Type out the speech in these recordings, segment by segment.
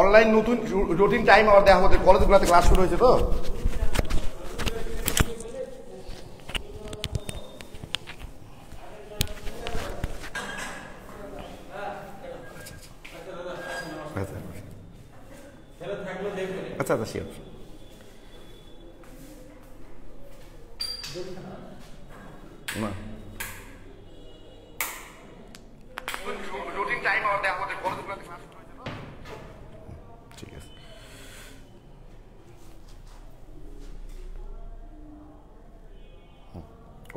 Online নতুন routine time আবার দেখা আমাদের কলেজগুলোতে ক্লাস শুরু হয়েছে তো আচ্ছা আচ্ছা শিওর না রুটিন টাইম আবার দেখা আমাদের কলেজগুলোতে ক্লাস শুরু হয়েছে তো ঠিক আছে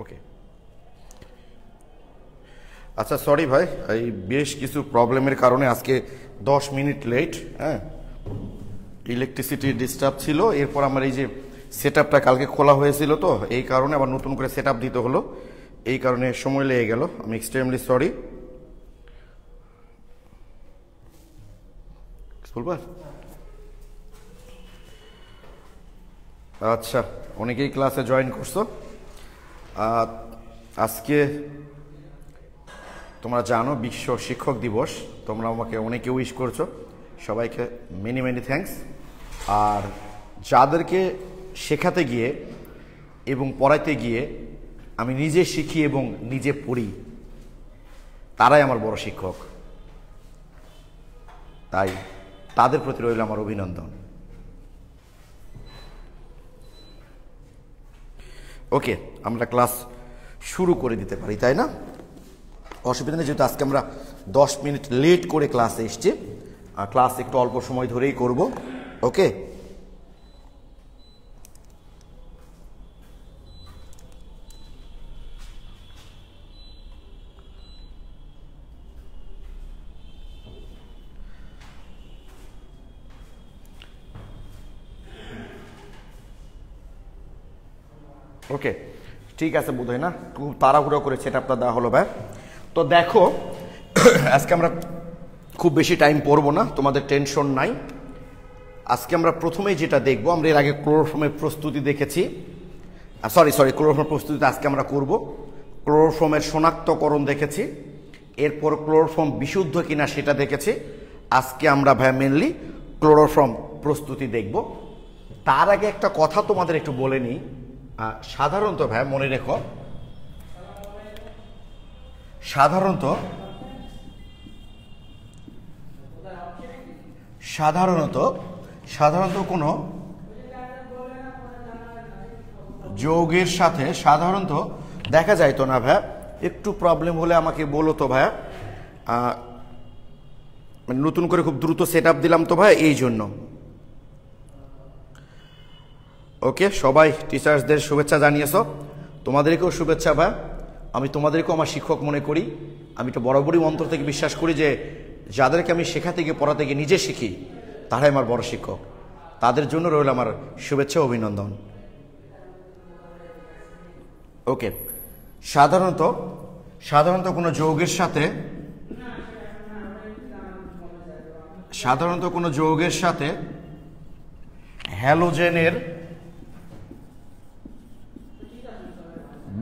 ওকে আচ্ছা সরি ভাই এই বেশ কিছু প্রবলেমের কারণে আজকে 10 মিনিট লেট হ্যাঁ ইলেকট্রিসিটি ডিস্টার্ব ছিল এরপর আমার এই যে সেটআপটা কালকে খোলা হয়েছিল তো এই কারণে আবার নতুন করে সেটআপ দিতে হলো এই কারণে সময় লেগে গেল আমি এক্সট্রিমলি সরি বলবা আচ্ছা অনেকেই ক্লাসে জয়েন করছো আজকে তোমরা জানো বিশ্ব শিক্ষক দিবস তোমরা আমাকে অনেকে উইশ করছো সবাইকে মেনি মেনি থ্যাঙ্কস আর যাদেরকে শেখাতে গিয়ে এবং পড়াইতে গিয়ে আমি নিজে শিখি এবং নিজে পড়ি তারাই আমার বড় শিক্ষক তাই তাদের প্রতি রইল আমার অভিনন্দন ওকে আমরা ক্লাস শুরু করে দিতে পারি তাই না অসুবিধা নেই যেহেতু আজকে আমরা 10 মিনিট লেট করে ক্লাসে এসছি আর ক্লাস একটু অল্প সময় ধরেই করব ওকে ওকে ঠিক আছে বোধ হয় না খুব তাড়াহুড়ো করে সেটআপটা দেওয়া হলো ভাই তো দেখো আজকে আমরা খুব বেশি টাইম পড়বো না তোমাদের টেনশন নাই আজকে আমরা প্রথমেই যেটা দেখব আমরা এর আগে ক্লোরোফর্মের প্রস্তুতি দেখেছি সরি ক্লোরোফর্মের প্রস্তুতি আজকে আমরা করব ক্লোরোফর্মের শনাক্তকরণ দেখেছি এরপর ক্লোরোফর্ম বিশুদ্ধ কিনা সেটা দেখেছি আজকে আমরা ভাই মেনলি ক্লোরোফর্ম প্রস্তুতি দেখব তার আগে একটা কথা তোমাদের একটু বলে নিই সাধারণত ভাই মনে রেখো সাধারণত কোনো যৌগের সাথে সাধারণত দেখা যায় তো না ভাই একটু প্রবলেম হলে আমাকে বলো তো ভাই নতুন করে খুব দ্রুত সেটআপ দিলাম তো ভাই এই জন্য ওকে সবাই টিচার্সদের শুভেচ্ছা জানিয়েছো তোমাদেরকেও শুভেচ্ছা ভাই আমি তোমাদেরকেও আমার শিক্ষক মনে করি আমি তো বরাবরই অন্তর থেকে বিশ্বাস করি যে যাদেরকে আমি শেখাতে গিয়ে পড়াতে গিয়ে নিজে শিখি তারাই আমার বড় শিক্ষক তাদের জন্য রইল আমার শুভেচ্ছা অভিনন্দন ওকে সাধারণত কোনো যৌগের সাথে হ্যালোজেনের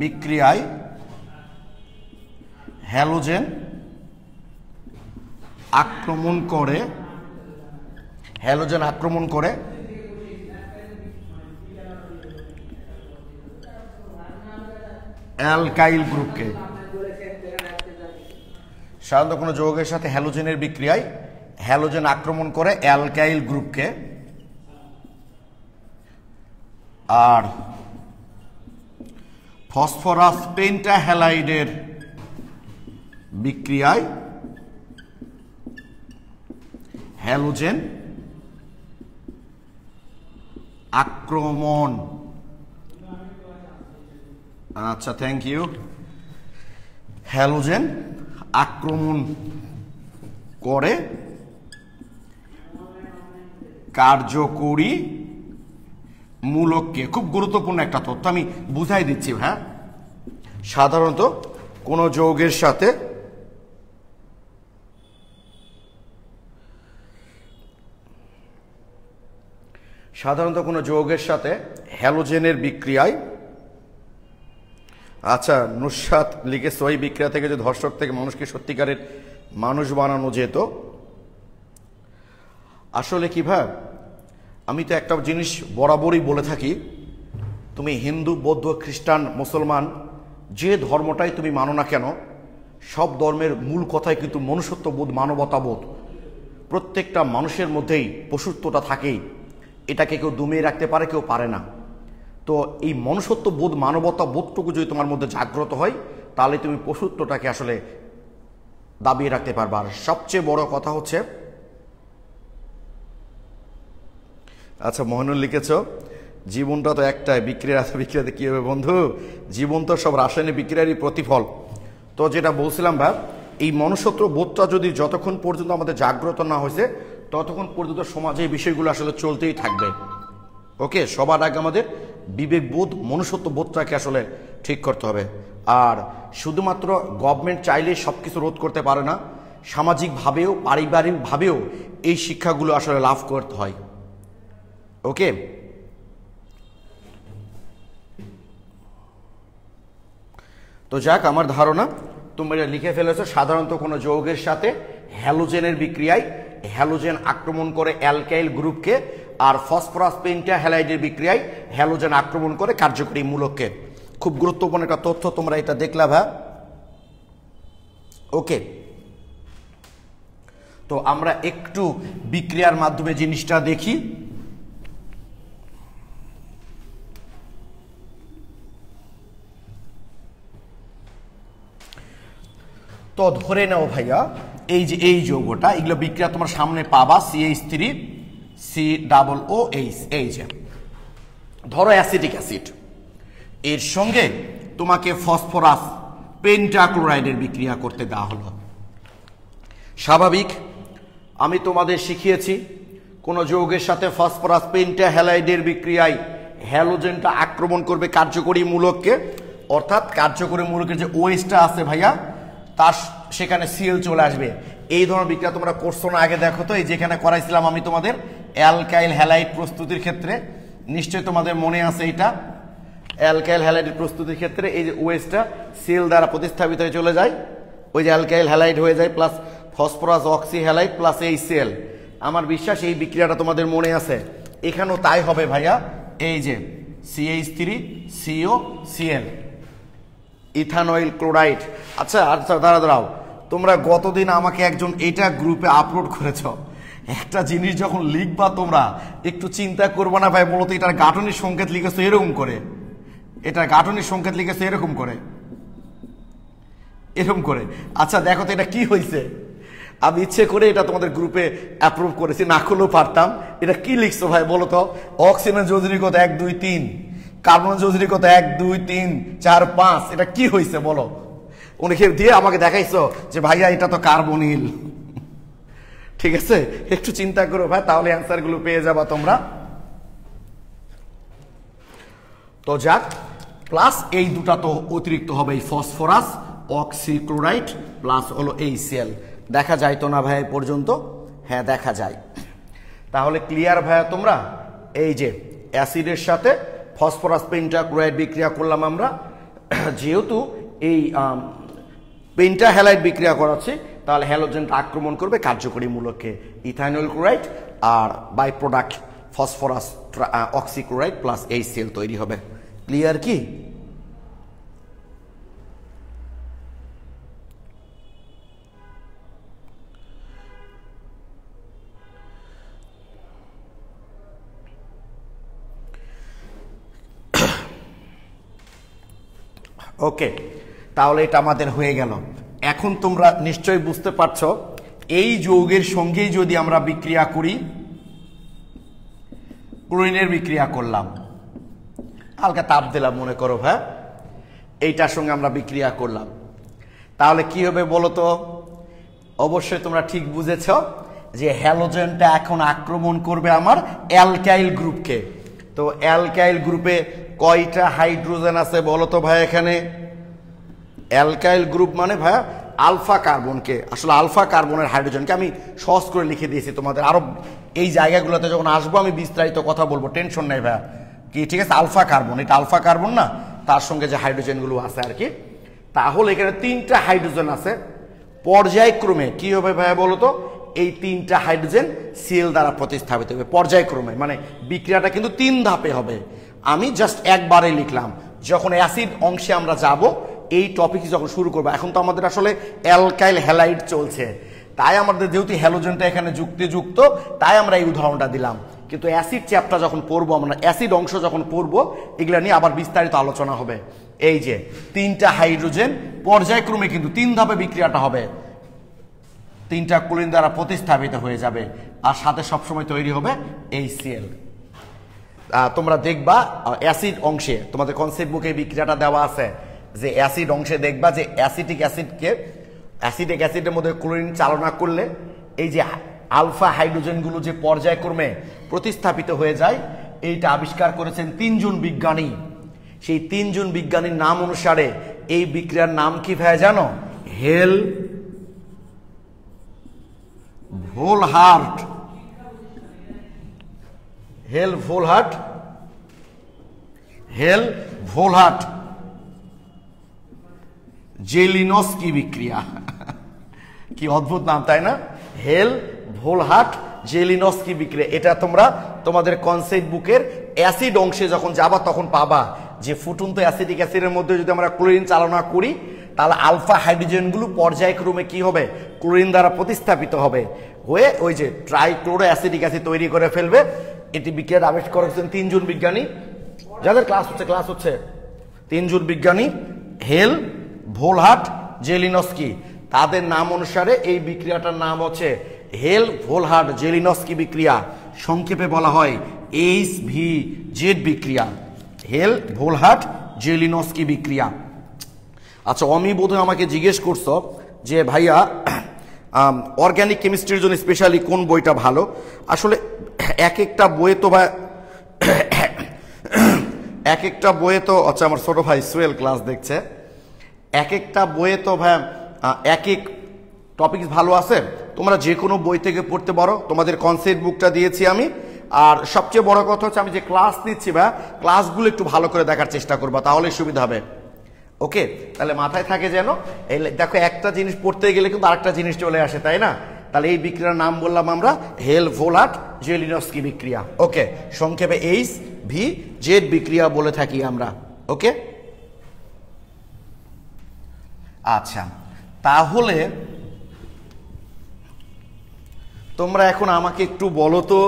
বিক্রিয়ায় হ্যালোজেন আক্রমণ করে অ্যালকাইল গ্রুপকে সাধারণত কোনো যৌগের সাথে হ্যালোজেনের বিক্রিয়ায় হ্যালোজেন আক্রমণ করে অ্যালকাইল গ্রুপকে আর ফসফরাস পেন্টাহ্যালাইডের বিক্রিয়ায় হ্যালোজেন আক্রমণ আচ্ছা থ্যাংক ইউ হ্যালোজেন আক্রমণ করে কার্যকরী মূলককে খুব গুরুত্বপূর্ণ একটা তথ্য আমি বুঝাই দিচ্ছি হ্যাঁ সাধারণত কোনো যৌগের সাথে হ্যালোজেনের বিক্রিয়ায় আচ্ছা নুসরাত লিখেছে ওই বিক্রিয়া থেকে যে ধর্ষক থেকে মানুষকে সত্যিকারের মানুষ বানানো যেত আসলে কি ভাই, আমি তো একটা জিনিস বরাবরই বলে থাকি, তুমি হিন্দু, বৌদ্ধ, খ্রিস্টান, মুসলমান, যে ধর্মটাই তুমি মানো না কেন, সব ধর্মের মূল কথাই কিন্তু মনুষ্যত্ববোধ, মানবতাবোধ। প্রত্যেকটা মানুষের মধ্যেই পশুত্বটা থাকেই, এটাকে কেউ দমিয়ে রাখতে পারে, কেউ পারে না। তো এই মনুষ্যত্ববোধ, মানবতাবোধটুকু যদি তোমার মধ্যে জাগ্রত হয়, তাহলে তুমি পশুত্বটাকে আসলে দাবিয়ে রাখতে পারবে। আর সবচেয়ে বড় কথা হচ্ছে, আচ্ছা মহিনুল লিখেছ, জীবনটা তো একটাই, বিক্রিয়া আছে, বিক্রিয়াতে কী হবে বন্ধু? জীবন তো সব রাসায়নিক বিক্রিয়ারই প্রতিফল। তো যেটা বলছিলাম ভাই, এই মনুষ্যত্ব বোধটা যদি যতক্ষণ পর্যন্ত আমাদের জাগ্রত না হয়েছে, ততক্ষণ পর্যন্ত সমাজে এই বিষয়গুলো আসলে চলতেই থাকবে। ওকে, সবার আগে আমাদের বিবেকবোধ, মনুষ্যত্ব বোধটাকে আসলে ঠিক করতে হবে। আর শুধুমাত্র গভর্নমেন্ট চাইলেই সব কিছু রোধ করতে পারে না, সামাজিকভাবেও পারিবারিকভাবেও এই শিক্ষাগুলো আসলে লাভ করতে হয়। ওকে, তো যাক, আমার ধারণা তোমরা লিখে ফেলেছো, সাধারণত কোনো যৌগের সাথে হ্যালোজেনের বিক্রিয়ায় হ্যালোজেন আক্রমণ করে অ্যালকাইল গ্রুপকে, আর ফসফরাস পেন্টাহ্যালাইডের বিক্রিয়ায় হ্যালোজেন আক্রমণ করে কার্যকরী মূলককে। খুব গুরুত্বপূর্ণ একটা তথ্য, তোমরা এটা দেখলা ভাই। ওকে, তো আমরা একটু বিক্রিয়ার মাধ্যমে জিনিসটা দেখি। তো ধরে নাও ভাইয়া, এই যে এই যৌগটা, এগুলো বিক্রিয়া তোমার সামনে পাবা, CH3 COOH, এই যে ধরো অ্যাসিটিক অ্যাসিড, এর সঙ্গে তোমাকে ফসফরাস পেন্টাক্লোরাইডের বিক্রিয়া করতে দেওয়া হলো। স্বাভাবিক, আমি তোমাদের শিখিয়েছি কোন যৌগের সাথে ফসফরাস পেন্টাহ্যালাইডের বিক্রিয়ায় হ্যালোজেনটা আক্রমণ করবে কার্যকরী মূলককে, অর্থাৎ কার্যকরী মূলকের যে ওএইচটা আছে ভাইয়া, তার সেখানে সিএল চলে আসবে। এই ধরনের বিক্রিয়া তোমরা করছো না আগে? দেখো তো, এই যেখানে করাইছিলাম আমি তোমাদের অ্যালকাইল হ্যালাইড প্রস্তুতির ক্ষেত্রে, নিশ্চয়ই তোমাদের মনে আছে এইটা। অ্যালকাইল হ্যালাইড প্রস্তুতির ক্ষেত্রে এই যে ওএইচটা সিএল দ্বারা প্রতিস্থাপিত হয়ে চলে যায়, ওই যে অ্যালকাইল হ্যালাইড হয়ে যায় plus phosphorus oxy halide plus HCl। আমার বিশ্বাস এই বিক্রিয়াটা তোমাদের মনে আছে। এখানেও তাই হবে ভাইয়া, এই যে CH3 COCl, ইথানয়েল ক্লোরাইড। আচ্ছা আচ্ছা, দাঁড়াও, তোমরা গতদিন আমাকে একজন এটা গ্রুপে আপলোড করেছ, একটা জিনিস যখন লিখবা তোমরা একটু চিন্তা করবা না ভাই? বলো তো, এটার গাঠনিক সংকেত লিখেছো এরকম করে, এটার গাঠনিক সংকেত লিখেছো এরকম করে, এরকম করে। আচ্ছা দেখো তো এটা কি হয়েছে। আমি ইচ্ছে করে এটা তোমাদের গ্রুপে অ্যাপ্রুভ করেছি, না করলেও পারতাম। এটা কি লিখছো ভাই বলো তো? অক্সিজেনের যোজনী কত? 1 2 3। কার্বনের যোজনী কত? 1 2 3 4 5। এটা কি হয়েছে বলো? অনেকে দিয়ে আমাকে দেখাইছো যে ভাইয়া এটা তো কার্বনিল। ঠিক আছে, একটু চিন্তা করো ভাই, তাহলে অ্যান্সার গুলো পেয়ে যাবা তোমরা। তো যাক, প্লাস এই দুটা তো অতিরিক্ত হবে, এই ফসফরাস অক্সিক্লোরাইড প্লাস হলো HCl। দেখা যায় তো না ভাই পর্যন্ত? হ্যাঁ দেখা যায়। তাহলে ক্লিয়ার ভাইয়া তোমরা? এই যে অ্যাসিডের সাথে ফসফরাস পেন্টাক্লোরাইড বিক্রিয়া করলাম আমরা, যেহেতু এই পেন্টাহ্যালাইড বিক্রিয়া করাচ্ছে, তাহলে হ্যালোজেনটা আক্রমণ করবে কার্যকরী মূলককে, ইথানল ক্লোরাইড, আর by product phosphorus oxychloride plus HCl তৈরি হবে। ক্লিয়ার কি? ওকে, তাহলে এটা আমাদের হয়ে গেল। এখন তোমরা নিশ্চয়ই বুঝতে পারছো, এই যৌগের সঙ্গেই যদি আমরা বিক্রিয়া করি, ক্লোরিনের বিক্রিয়া করলাম, হালকা তাপ দিলাম মনে করো ভাই, এইটার সঙ্গে আমরা বিক্রিয়া করলাম, তাহলে কি হবে বলো তো? অবশ্যই তোমরা ঠিক বুঝেছ যে হ্যালোজেনটা এখন আক্রমণ করবে আমার অ্যালকাইল গ্রুপকে। তো অ্যালকাইল গ্রুপে কয়টা হাইড্রোজেন আছে বলো তো ভাই? এখানে অ্যালকাইল গ্রুপ মানে ভাই আলফা কার্বনকে, আসলে আলফা কার্বনের হাইড্রোজেনকে আমি সহজ করে লিখে দিয়েছি তোমাদের। আরো এই জায়গাগুলোতে যখন আসবো আমি বিস্তারিত কথা বলবো, টেনশন নেই ভাই। কি ঠিক আছে, আলফা কার্বন, এটা আলফা কার্বন না, তার সঙ্গে যে হাইড্রোজেনগুলো আছে আর কি। তাহলে এখানে 3টা হাইড্রোজেন আছে, পর্যায়ক্রমে কি হবে ভাইয়া বলো তো? এই 3টা হাইড্রোজেন সিএল দ্বারা প্রতিস্থাপিত হবে পর্যায়ক্রমে, মানে বিক্রিয়াটা কিন্তু 3 ধাপে হবে। আমি জাস্ট একবারে লিখলাম। যখন অ্যাসিড অংশে আমরা যাব, এই টপিক যখন শুরু করবো, এখন তো আমাদের আসলে অ্যালকাইল হ্যালাইড চলছে, তাই আমাদের যেহেতু হ্যালোজেনটা এখানে যুক্ত, তাই আমরা এই উদাহরণটা দিলাম। কিন্তু অ্যাসিড চ্যাপ্টার যখন পড়বো, আমরা অ্যাসিড অংশ যখন পড়বো, এগুলো নিয়ে আবার বিস্তারিত আলোচনা হবে। এই যে 3টা হাইড্রোজেন পর্যায়ক্রমে কিন্তু 3 ধাপে বিক্রিয়াটা হবে, 3টা ক্লোরিন দ্বারা প্রতিস্থাপিত হয়ে যাবে, আর সাথে সবসময় তৈরি হবে HCl। তোমরা দেখবা অ্যাসিড অংশে, তোমাদের কনসেপ্ট বুকে বিক্রিয়াটা দেওয়া আছে, যে অ্যাসিড অংশে দেখবা যে অ্যাসিটিক অ্যাসিডের মধ্যে ক্লোরিন চালনা করলে এই যে আলফা হাইড্রোজেনগুলো যে পর্যায়ক্রমে প্রতিস্থাপিত হয়ে যায়, এইটা আবিষ্কার করেছেন 3 জন বিজ্ঞানী। সেই 3 জন বিজ্ঞানীর নাম অনুসারে এই বিক্রিয়ার নাম কি ভাই জানো? হেল ভোলহার্ট জেলিনস্কি বিক্রিয়া। কি অদ্ভুত নাম, তাই না? হেল ভোলহার্ট জেলিনস্কি বিক্রিয়া। এটা তোমরা তোমাদের কনসেপ্ট বুকের অ্যাসিড অংশে যখন যাবা তখন পাবা যে ফুটন্ত অ্যাসিডিক অ্যাসিডের মধ্যে যদি আমরা ক্লোরিন চালনা করি, তাহলে আলফা হাইড্রোজেনগুলো পর্যায়ক্রমে কি হবে? ক্লোরিন দ্বারা প্রতিস্থাপিত হবে হয়ে ওই যে ট্রাইক্লোরো অ্যাসিডিক অ্যাসিড তৈরি করে ফেলবে। এটি বিক্রিয়া আবিষ্কার করেছেন 3 জন বিজ্ঞানী, যাদের ক্লাস হচ্ছে 3 জন বিজ্ঞানী, হেল ভোলহার্ট জেলিনস্কি। তাদের নাম অনুসারে এই বিক্রিয়াটার নাম হচ্ছে হেল ভোলহার্ট জেলিনস্কি বিক্রিয়া, সংক্ষেপে বলা হয় HVZ বিক্রিয়া, হেল ভোলহার্ট জেলিনস্কি বিক্রিয়া। আচ্ছা, অমি বোধহয় আমাকে জিজ্ঞেস করছো যে ভাইয়া অর্গ্যানিক কেমিস্ট্রির জন্য স্পেশালি কোন বইটা ভালো? আসলে এক একটা বইয়ে তো আচ্ছা, আমার ছোট ভাই সোয়েল ক্লাস দেখছে, এক একটা বইয়ে তো ভাই এক টপিক ভালো আছে। তোমরা যে কোনো বই থেকে পড়তে পারো, তোমাদের কনসেপ্ট বুকটা দিয়েছি আমি। আর সবচেয়ে বড় কথা হচ্ছে আমি যে ক্লাস নিচ্ছি ভাই, ক্লাসগুলো একটু ভালো করে দেখার চেষ্টা করবা, তাহলে সুবিধা হবে। ওকে, তাহলে মাথায় থাকে যেন, এই দেখো একটা জিনিস পড়তে গেলে কিন্তু আরেকটা জিনিস চলে আসে, তাই না? তাহলে এই বিক্রিয়ার নাম বললাম আমরা হেল ভোলহার্ট জেলিনস্কি বিক্রিয়া। ওকে, সংক্ষেপে HVZ বিক্রিয়া বলে থাকি আমরা। ওকে, আচ্ছা, তাহলে তোমরা এখন আমাকে একটু বলো তো,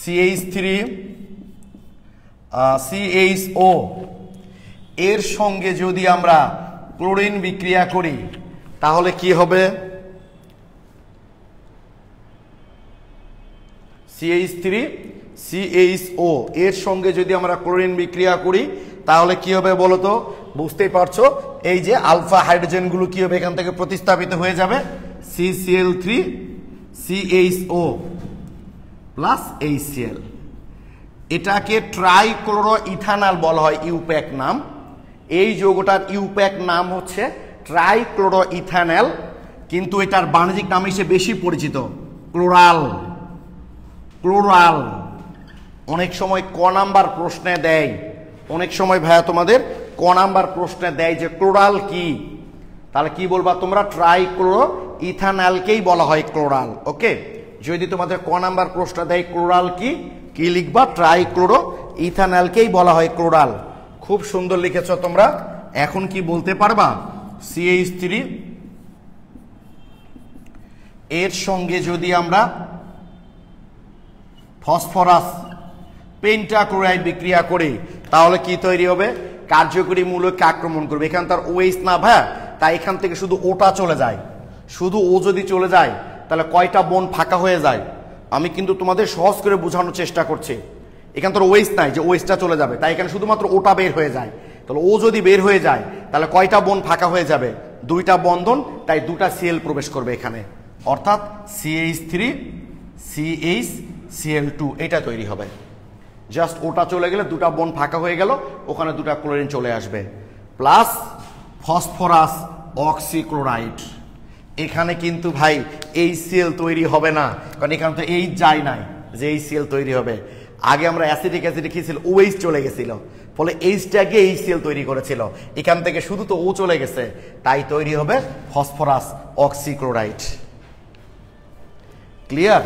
CH3CHO এর সঙ্গে যদি আমরা ক্লোরিন বিক্রিয়া করি তাহলে কি হবে? CH3CHO এর সঙ্গে যদি আমরা ক্লোরিন বিক্রিয়া করি তাহলে কি হবে বলো তো? বুঝতেই পারছো, এই যে আলফা হাইড্রোজেনগুলো কি হবে? এখান থেকে প্রতিস্থাপিত হয়ে যাবে CCl3CHO প্লাস HCl। এটাকে ট্রাইক্লোরো ইথানল বলা হয়, ইউপ্যাক নাম। এই যৌগটার ইউপ্যাক নাম হচ্ছে ট্রাইক্লোরো ইথানল, কিন্তু এটার বাণিজ্যিক নাম হিসেবে বেশি পরিচিত ক্লোরাল। অনেক সময় ক নাম্বার প্রশ্নে দেয়, অনেক সময় ভাইয়া তোমাদের ক নাম্বার প্রশ্নে দেয় যে ক্লোরাল কি, তাহলে কি বলবা তোমরা? ট্রাইক্লোরো ইথানলকেই বলা হয় ক্লোরাল। ওকে, যদি তোমাদের ক নাম্বার প্রশ্ন দেয় ক্লোরাল কি লিখবা? ট্রাইক্লোরো ইথানলকেই বলা হয় ক্লোরাল। খুব সুন্দর লিখেছ তোমরা। এখন কি বলতে পারবা? CH3 এর সঙ্গে যদি আমরা ফসফরাস পেন্টাক্লোরাইড বিক্রিয়া করি তাহলে কি তৈরি হবে? কার্যকরী মূলককে আক্রমণ করবে। এখানে তার OH না ভাই, তাই এখান থেকে শুধু ওটা চলে যায়। শুধু ও যদি চলে যায় তাহলে কয়টা বন্ড ফাঁকা হয়ে যায়? আমি কিন্তু তোমাদের সহজ করে বোঝানোর চেষ্টা করছি। এখানে তোর OH নাই যে OH-টা চলে যাবে, তাই এখানে শুধুমাত্র ওটা বের হয়ে যায়। তাহলে ও যদি বের হয়ে যায় তাহলে কয়টা বন্ড ফাঁকা হয়ে যাবে? 2টা বন্ধন, তাই 2টা Cl প্রবেশ করবে এখানে, অর্থাৎ CH3CHCl2 এটা তৈরি হবে। জাস্ট ওটা চলে গেলে 2টা বন্ড ফাঁকা হয়ে গেল, ওখানে 2টা ক্লোরিন চলে আসবে, প্লাস ফসফরাস অক্সিক্লোরাইড। এখানে কিন্তু ভাই HCl তৈরি হবে না, কারণ এখানে তো H যায় নাই যে HCl তৈরি হবে। আগে আমরা অ্যাসিডিক অ্যাসিডে কি ছিল? OH চলে গেছিল, ফলে Hটাকে HCl তৈরি করেছিল। এখান থেকে শুধু তো ও চলে গেছে, তাই তৈরি হবে ফসফরাস অক্সিক্লোরাইড। ক্লিয়ার?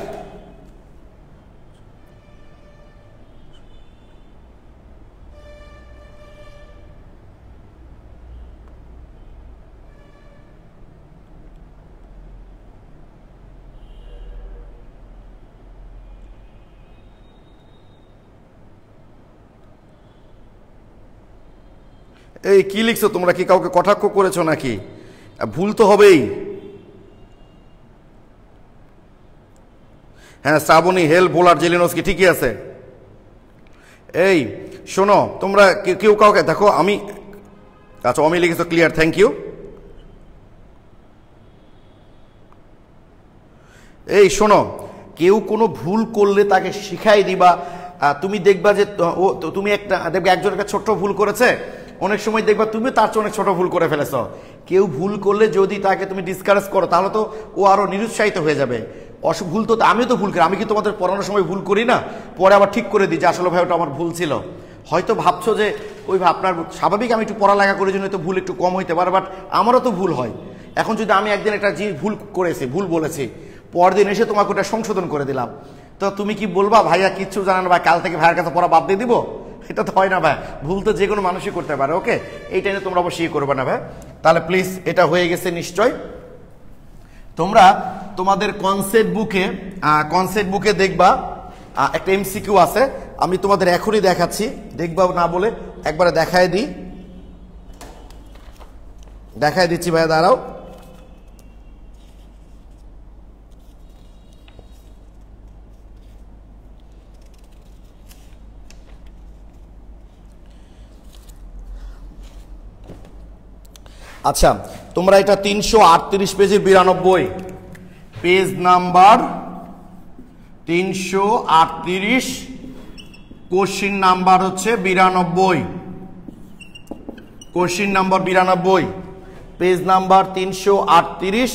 এই কি লিখছো তোমরা? কি কাউকে কটাক্ষ করেছো নাকি? ভুল তো হবেই। হ্যাঁ, শ্রাবণী, হেল, বোলার, জেলিনস্কি, ঠিকই আছে। এই শোনো, তোমরা কেউ কাউকে দেখো, আমি আচ্ছা আমি লিখেছো, ক্লিয়ার, থ্যাংক ইউ। এই শোনো, কেউ কোনো ভুল করলে তাকে শিখাই দিবা। তুমি দেখবা যে তুমি দেখবে একজন একটা ছোট্ট ভুল করেছে, অনেক সময় দেখবা তুমি তার চেয়ে অনেক ছোট ভুল করে ফেলেছ। কেউ ভুল করলে যদি তাকে তুমি ডিসকারেজ করো তাহলে তো ও আরো নিরুৎসাহিত হয়ে যাবে। ভুল তো আমিও তো ভুল করি, আমি কি তোমাদের পড়ানোর সময় ভুল করি না? পরে আবার ঠিক করে দিই যে আসলে ভাই ওটা আমার ভুল ছিল। হয়তো ভাবছো যে ওই আপনার স্বাভাবিক আমি একটু পড়ালেখা করার জন্য তো ভুল একটু কম হইতে পারে, বাট আমারও তো ভুল হয়। এখন যদি আমি একদিন একটা জিনিস ভুল করেছি, ভুল বলেছি, পরদিন এসে তোমাকে ওটা সংশোধন করে দিলাম, তো তুমি কি বলবা ভাইয়া কিচ্ছু জানেন ভাই, কাল থেকে ভাইয়ের কাছে পড়া বাদ দিয়ে দিব? এটা তো হয় না ভাই, ভুল তো যে কোনো মানুষই করতে পারে। ওকে, এইটা নিয়ে তোমরা অবশ্যই করবে না ভাই। তাহলে প্লিজ, এটা হয়ে গেছে নিশ্চয়। তোমরা তোমাদের কনসেপ্ট বুকে দেখবা একটা এমসিকিউ আছে, আমি তোমাদের এখনই দেখাচ্ছি, দেখবা না বলে একবারে দেখায় দিচ্ছি ভাই, দাঁড়াও। আচ্ছা, তোমরা এটা 338 পেজে 92, পেজ নাম্বার 338, কোশ্চিন নাম্বার হচ্ছে 92, কোশ্চিন নাম্বার 92, পেজ নাম্বার 338।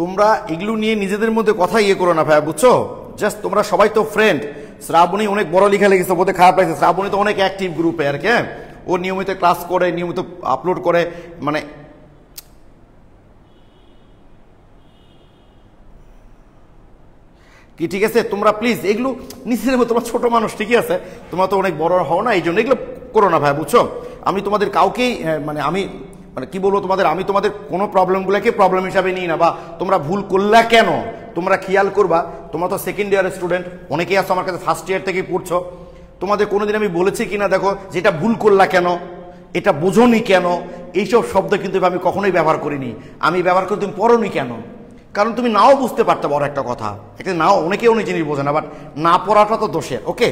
তোমরা এগুলো নিয়ে নিজেদের মধ্যে কথা করো না ভাই, বুঝছো? জাস্ট তোমরা সবাই তো ফ্রেন্ড। শ্রাবণী অনেক বড় লেখা লিখেছে, বোধ খারাপ লাগছে। শ্রাবণী তো অনেক অ্যাক্টিভ গ্রুপে আর কি, ও নিয়মিত ক্লাস করে, নিয়মিত আপলোড করে, মানে কি, ঠিক আছে? তোমরা প্লিজ এগুলো নিজেদের মধ্যে, তোমরা ছোট মানুষ, ঠিকই আছে, তোমরা তো অনেক বড় হও না, এই জন্য এগুলো করো না ভাই, বুঝছো? আমি তোমাদের কাউকেই মানে কি বলবো, আমি তোমাদের কোনো প্রবলেমগুলোকে প্রবলেম হিসাবে নিই না, বা তোমরা ভুল করলা কেন তোমরা খেয়াল করবা। তোমরা তো সেকেন্ড ইয়ারের স্টুডেন্ট, অনেকেই আসো আমার কাছে ফার্স্ট ইয়ার থেকেই পড়ছো। তোমাদের কোনোদিন আমি বলেছি কিনা দেখো যেটা ভুল করলা কেন, এটা বোঝোনি কেন, এইসব শব্দ কিন্তু আমি কখনোই ব্যবহার করিনি। আমি ব্যবহার করি তুমি পড়োনি কেন, কারণ তুমি নাও বুঝতে পারতে বড় একটা কথা, একটা নাও, অনেকে অনেক জিনিস বোঝে না, বাট না পড়াটা তো দোষের। ওকে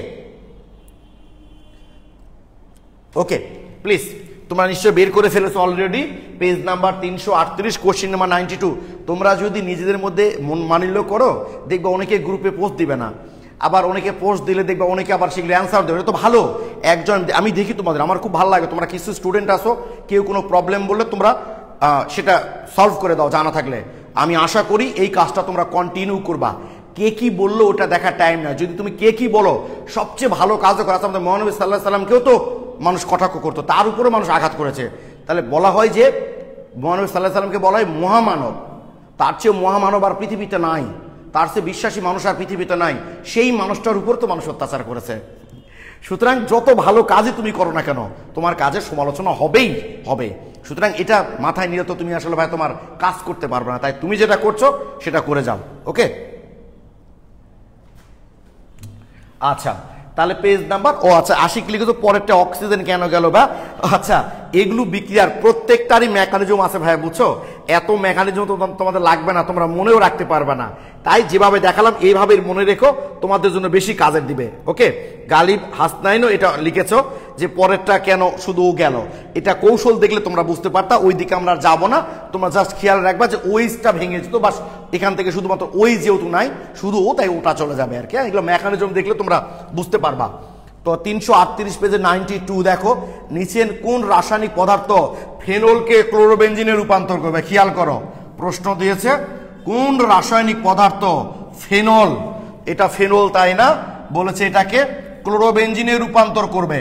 প্লিজ, তোমরা নিশ্চয়ই বের করে ফেলেছো already, page number 338, question number 92। তোমরা যদি নিজেদের মধ্যে মানিল্য করো, দেখবে অনেকে গ্রুপে পোস্ট দিবে না, আবার অনেকে পোস্ট দিলে দেখবে অনেকে আবার সেগুলো অ্যান্সার দেবে। এটা তো ভালো, একজন আমি দেখি তোমাদের, আমার খুব ভালো লাগে, তোমরা কিছু স্টুডেন্ট আসো, কেউ কোনো প্রবলেম বললে তোমরা সেটা সলভ করে দাও জানা থাকলে। আমি আশা করি এই কাজটা তোমরা কন্টিনিউ করবা। কে কি বললো ওটা দেখার টাইম না, যদি তুমি কে কি বলো, সবচেয়ে ভালো কাজও করা। আমাদের মহানবী সাল্লাল্লাহু আলাইহি সাল্লামকেও তো মানুষ কটাক্ষ করতো, তার উপরে মানুষ আঘাত করেছে। তাহলে বলা হয় যে মহানবী সাল্লাল্লাহু আলাইহি সাল্লামকে বলা হয় মহামানব, তার চেয়ে মহামানব আর পৃথিবীতে নাই, তার চেয়ে বিশ্বাসী মানুষ আর পৃথিবীতে নাই। সেই মানুষটার উপর তো মানুষ অত্যাচার করেছে। সুতরাং যত ভালো কাজই তুমি করো না কেন, তোমার কাজের সমালোচনা হবেই হবে। সুতরাং এটা মাথায় নিয়ে তো তুমি আসলে ভাই তোমার কাজ করতে পারবে না, তাই তুমি যেটা করছো সেটা করে যাও। ওকে, আচ্ছা, তাহলে পেজ নাম্বার আচ্ছা 80 লিখে তো পরেরটা অক্সিজেন কেন গেল বা? আচ্ছা, এগুলো বিক্রিয়ার প্রত্যেকটারই মেকানিজম আছে ভাই, বুঝছো? এত মেকানিজম তো তোমাদের লাগবে না, তোমরা মনেও রাখতে পারবে না। তাই যেভাবে দেখালাম এইভাবে মনে রেখো, তোমাদের জন্য বেশি কাজের দিবে। ওকে, গালিব হাসনাইনও এটা লিখেছো যে পরেরটা কেন শুধু গেল, এটা কৌশল দেখলে তোমরা বুঝতে পারতা, ওই দিকে আমরা যাবো না। তোমরা জাস্ট খেয়াল রাখবা যে ওইজটা ভেঙে যেত, বাস এখান থেকে শুধুমাত্র ওই যেহেতু নাই, শুধু ও, তাই ওটা চলে যাবে আর কি। এগুলো মেকানিজম দেখলে তোমরা বুঝতে পারবা। তো 338 পেজে 92 দেখো, নিচে কোন রাসায়নিক পদার্থ ফেনলকে ক্লোরোবেনজিনে রূপান্তর করবে? খেয়াল করো, প্রশ্ন দিয়েছে কোন রাসায়নিক পদার্থ ফেনল, এটা ফেনল তাই না, বলেছে এটাকে ক্লোরোবেনজিনে রূপান্তর করবে।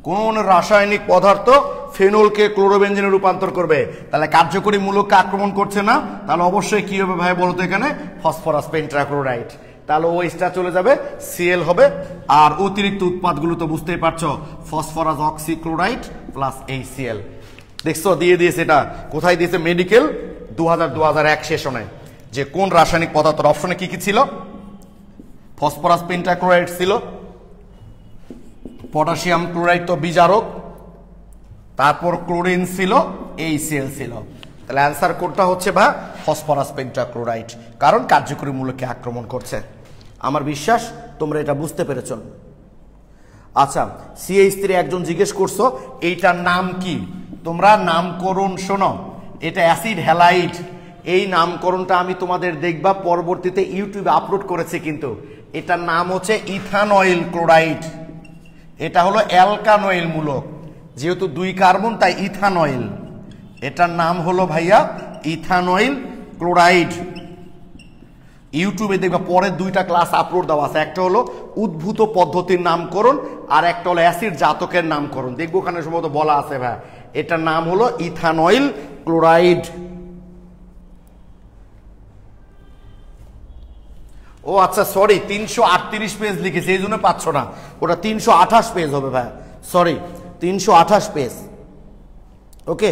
কোন রাসায়নিক পদার্থ ফেনলকে ক্লোরোবেনজিনে রূপান্তর করবে? তাহলে কার্যকরী মূলককে আক্রমণ করছে না, তাহলে অবশ্যই কি হবে ভাই বলতো, এখানে ফসফরাস পেন্টাক্লোরাইড। তাহলে ওইটা চলে যাবে, সিএল হবে, আর অতিরিক্ত উৎপাদগুলো তো বুঝতেই পারছো, ফসফরাস অক্সিক্লোরাইড প্লাস HCl। দেখছো দিয়ে দিয়েছে, এটা কোথায় দিয়েছে? মেডিকেল 2001 সেশনে, যে কোন রাসায়নিক পদার্থ। অপশনে কি কি ছিল? ফসফরাস পেন্টাক্লোরাইড ছিল, পটাশিয়াম ক্লোরাইড তো বিজারক, তারপর ক্লোরিন ছিল, HCl ছিল। তাহলে অ্যান্সার কোডটা হচ্ছে বা ফসফরাস পেন্টাক্লোরাইড, কারণ কার্যকরী মূলককে আক্রমণ করছে। আমার বিশ্বাস তোমরা এটা বুঝতে পেরেছ। আচ্ছা, CH3 একজন জিজ্ঞেস করছো এইটার নাম কি? তোমরা নামকরণ শোনো, এটা অ্যাসিড হ্যালাইড। এই নামকরণটা আমি তোমাদের দেখবা পরবর্তীতে ইউটিউবে আপলোড করেছি, কিন্তু এটার নাম হচ্ছে ইথানয়েল ক্লোরাইড। এটা হলো অ্যালকানয়েল মূলক, যেহেতু 2 কার্বন তাই ইথানয়েল। এটার নাম হলো ভাইয়া ইথানয়েল ক্লোরাইড। ইউটিউবে দেখবা পরে 2টা ক্লাস আপলোড দেওয়া আছে, একটা হলো উদ্ভূত পদ্ধতির নামকরণ আর একটা হলো অ্যাসিড জাতকের নামকরণ। দেখবো ওখানে সম্ভবত বলা আছে ভাই, এটার নাম হলো ইথানয়েল ক্লোরাইড। ও আচ্ছা, সরি, 338 পেজ লিখেছে, এই জন্য পাচ্ছ না, ওটা 328 পেজ হবে ভাই, সরি 328 পেজ। ওকে,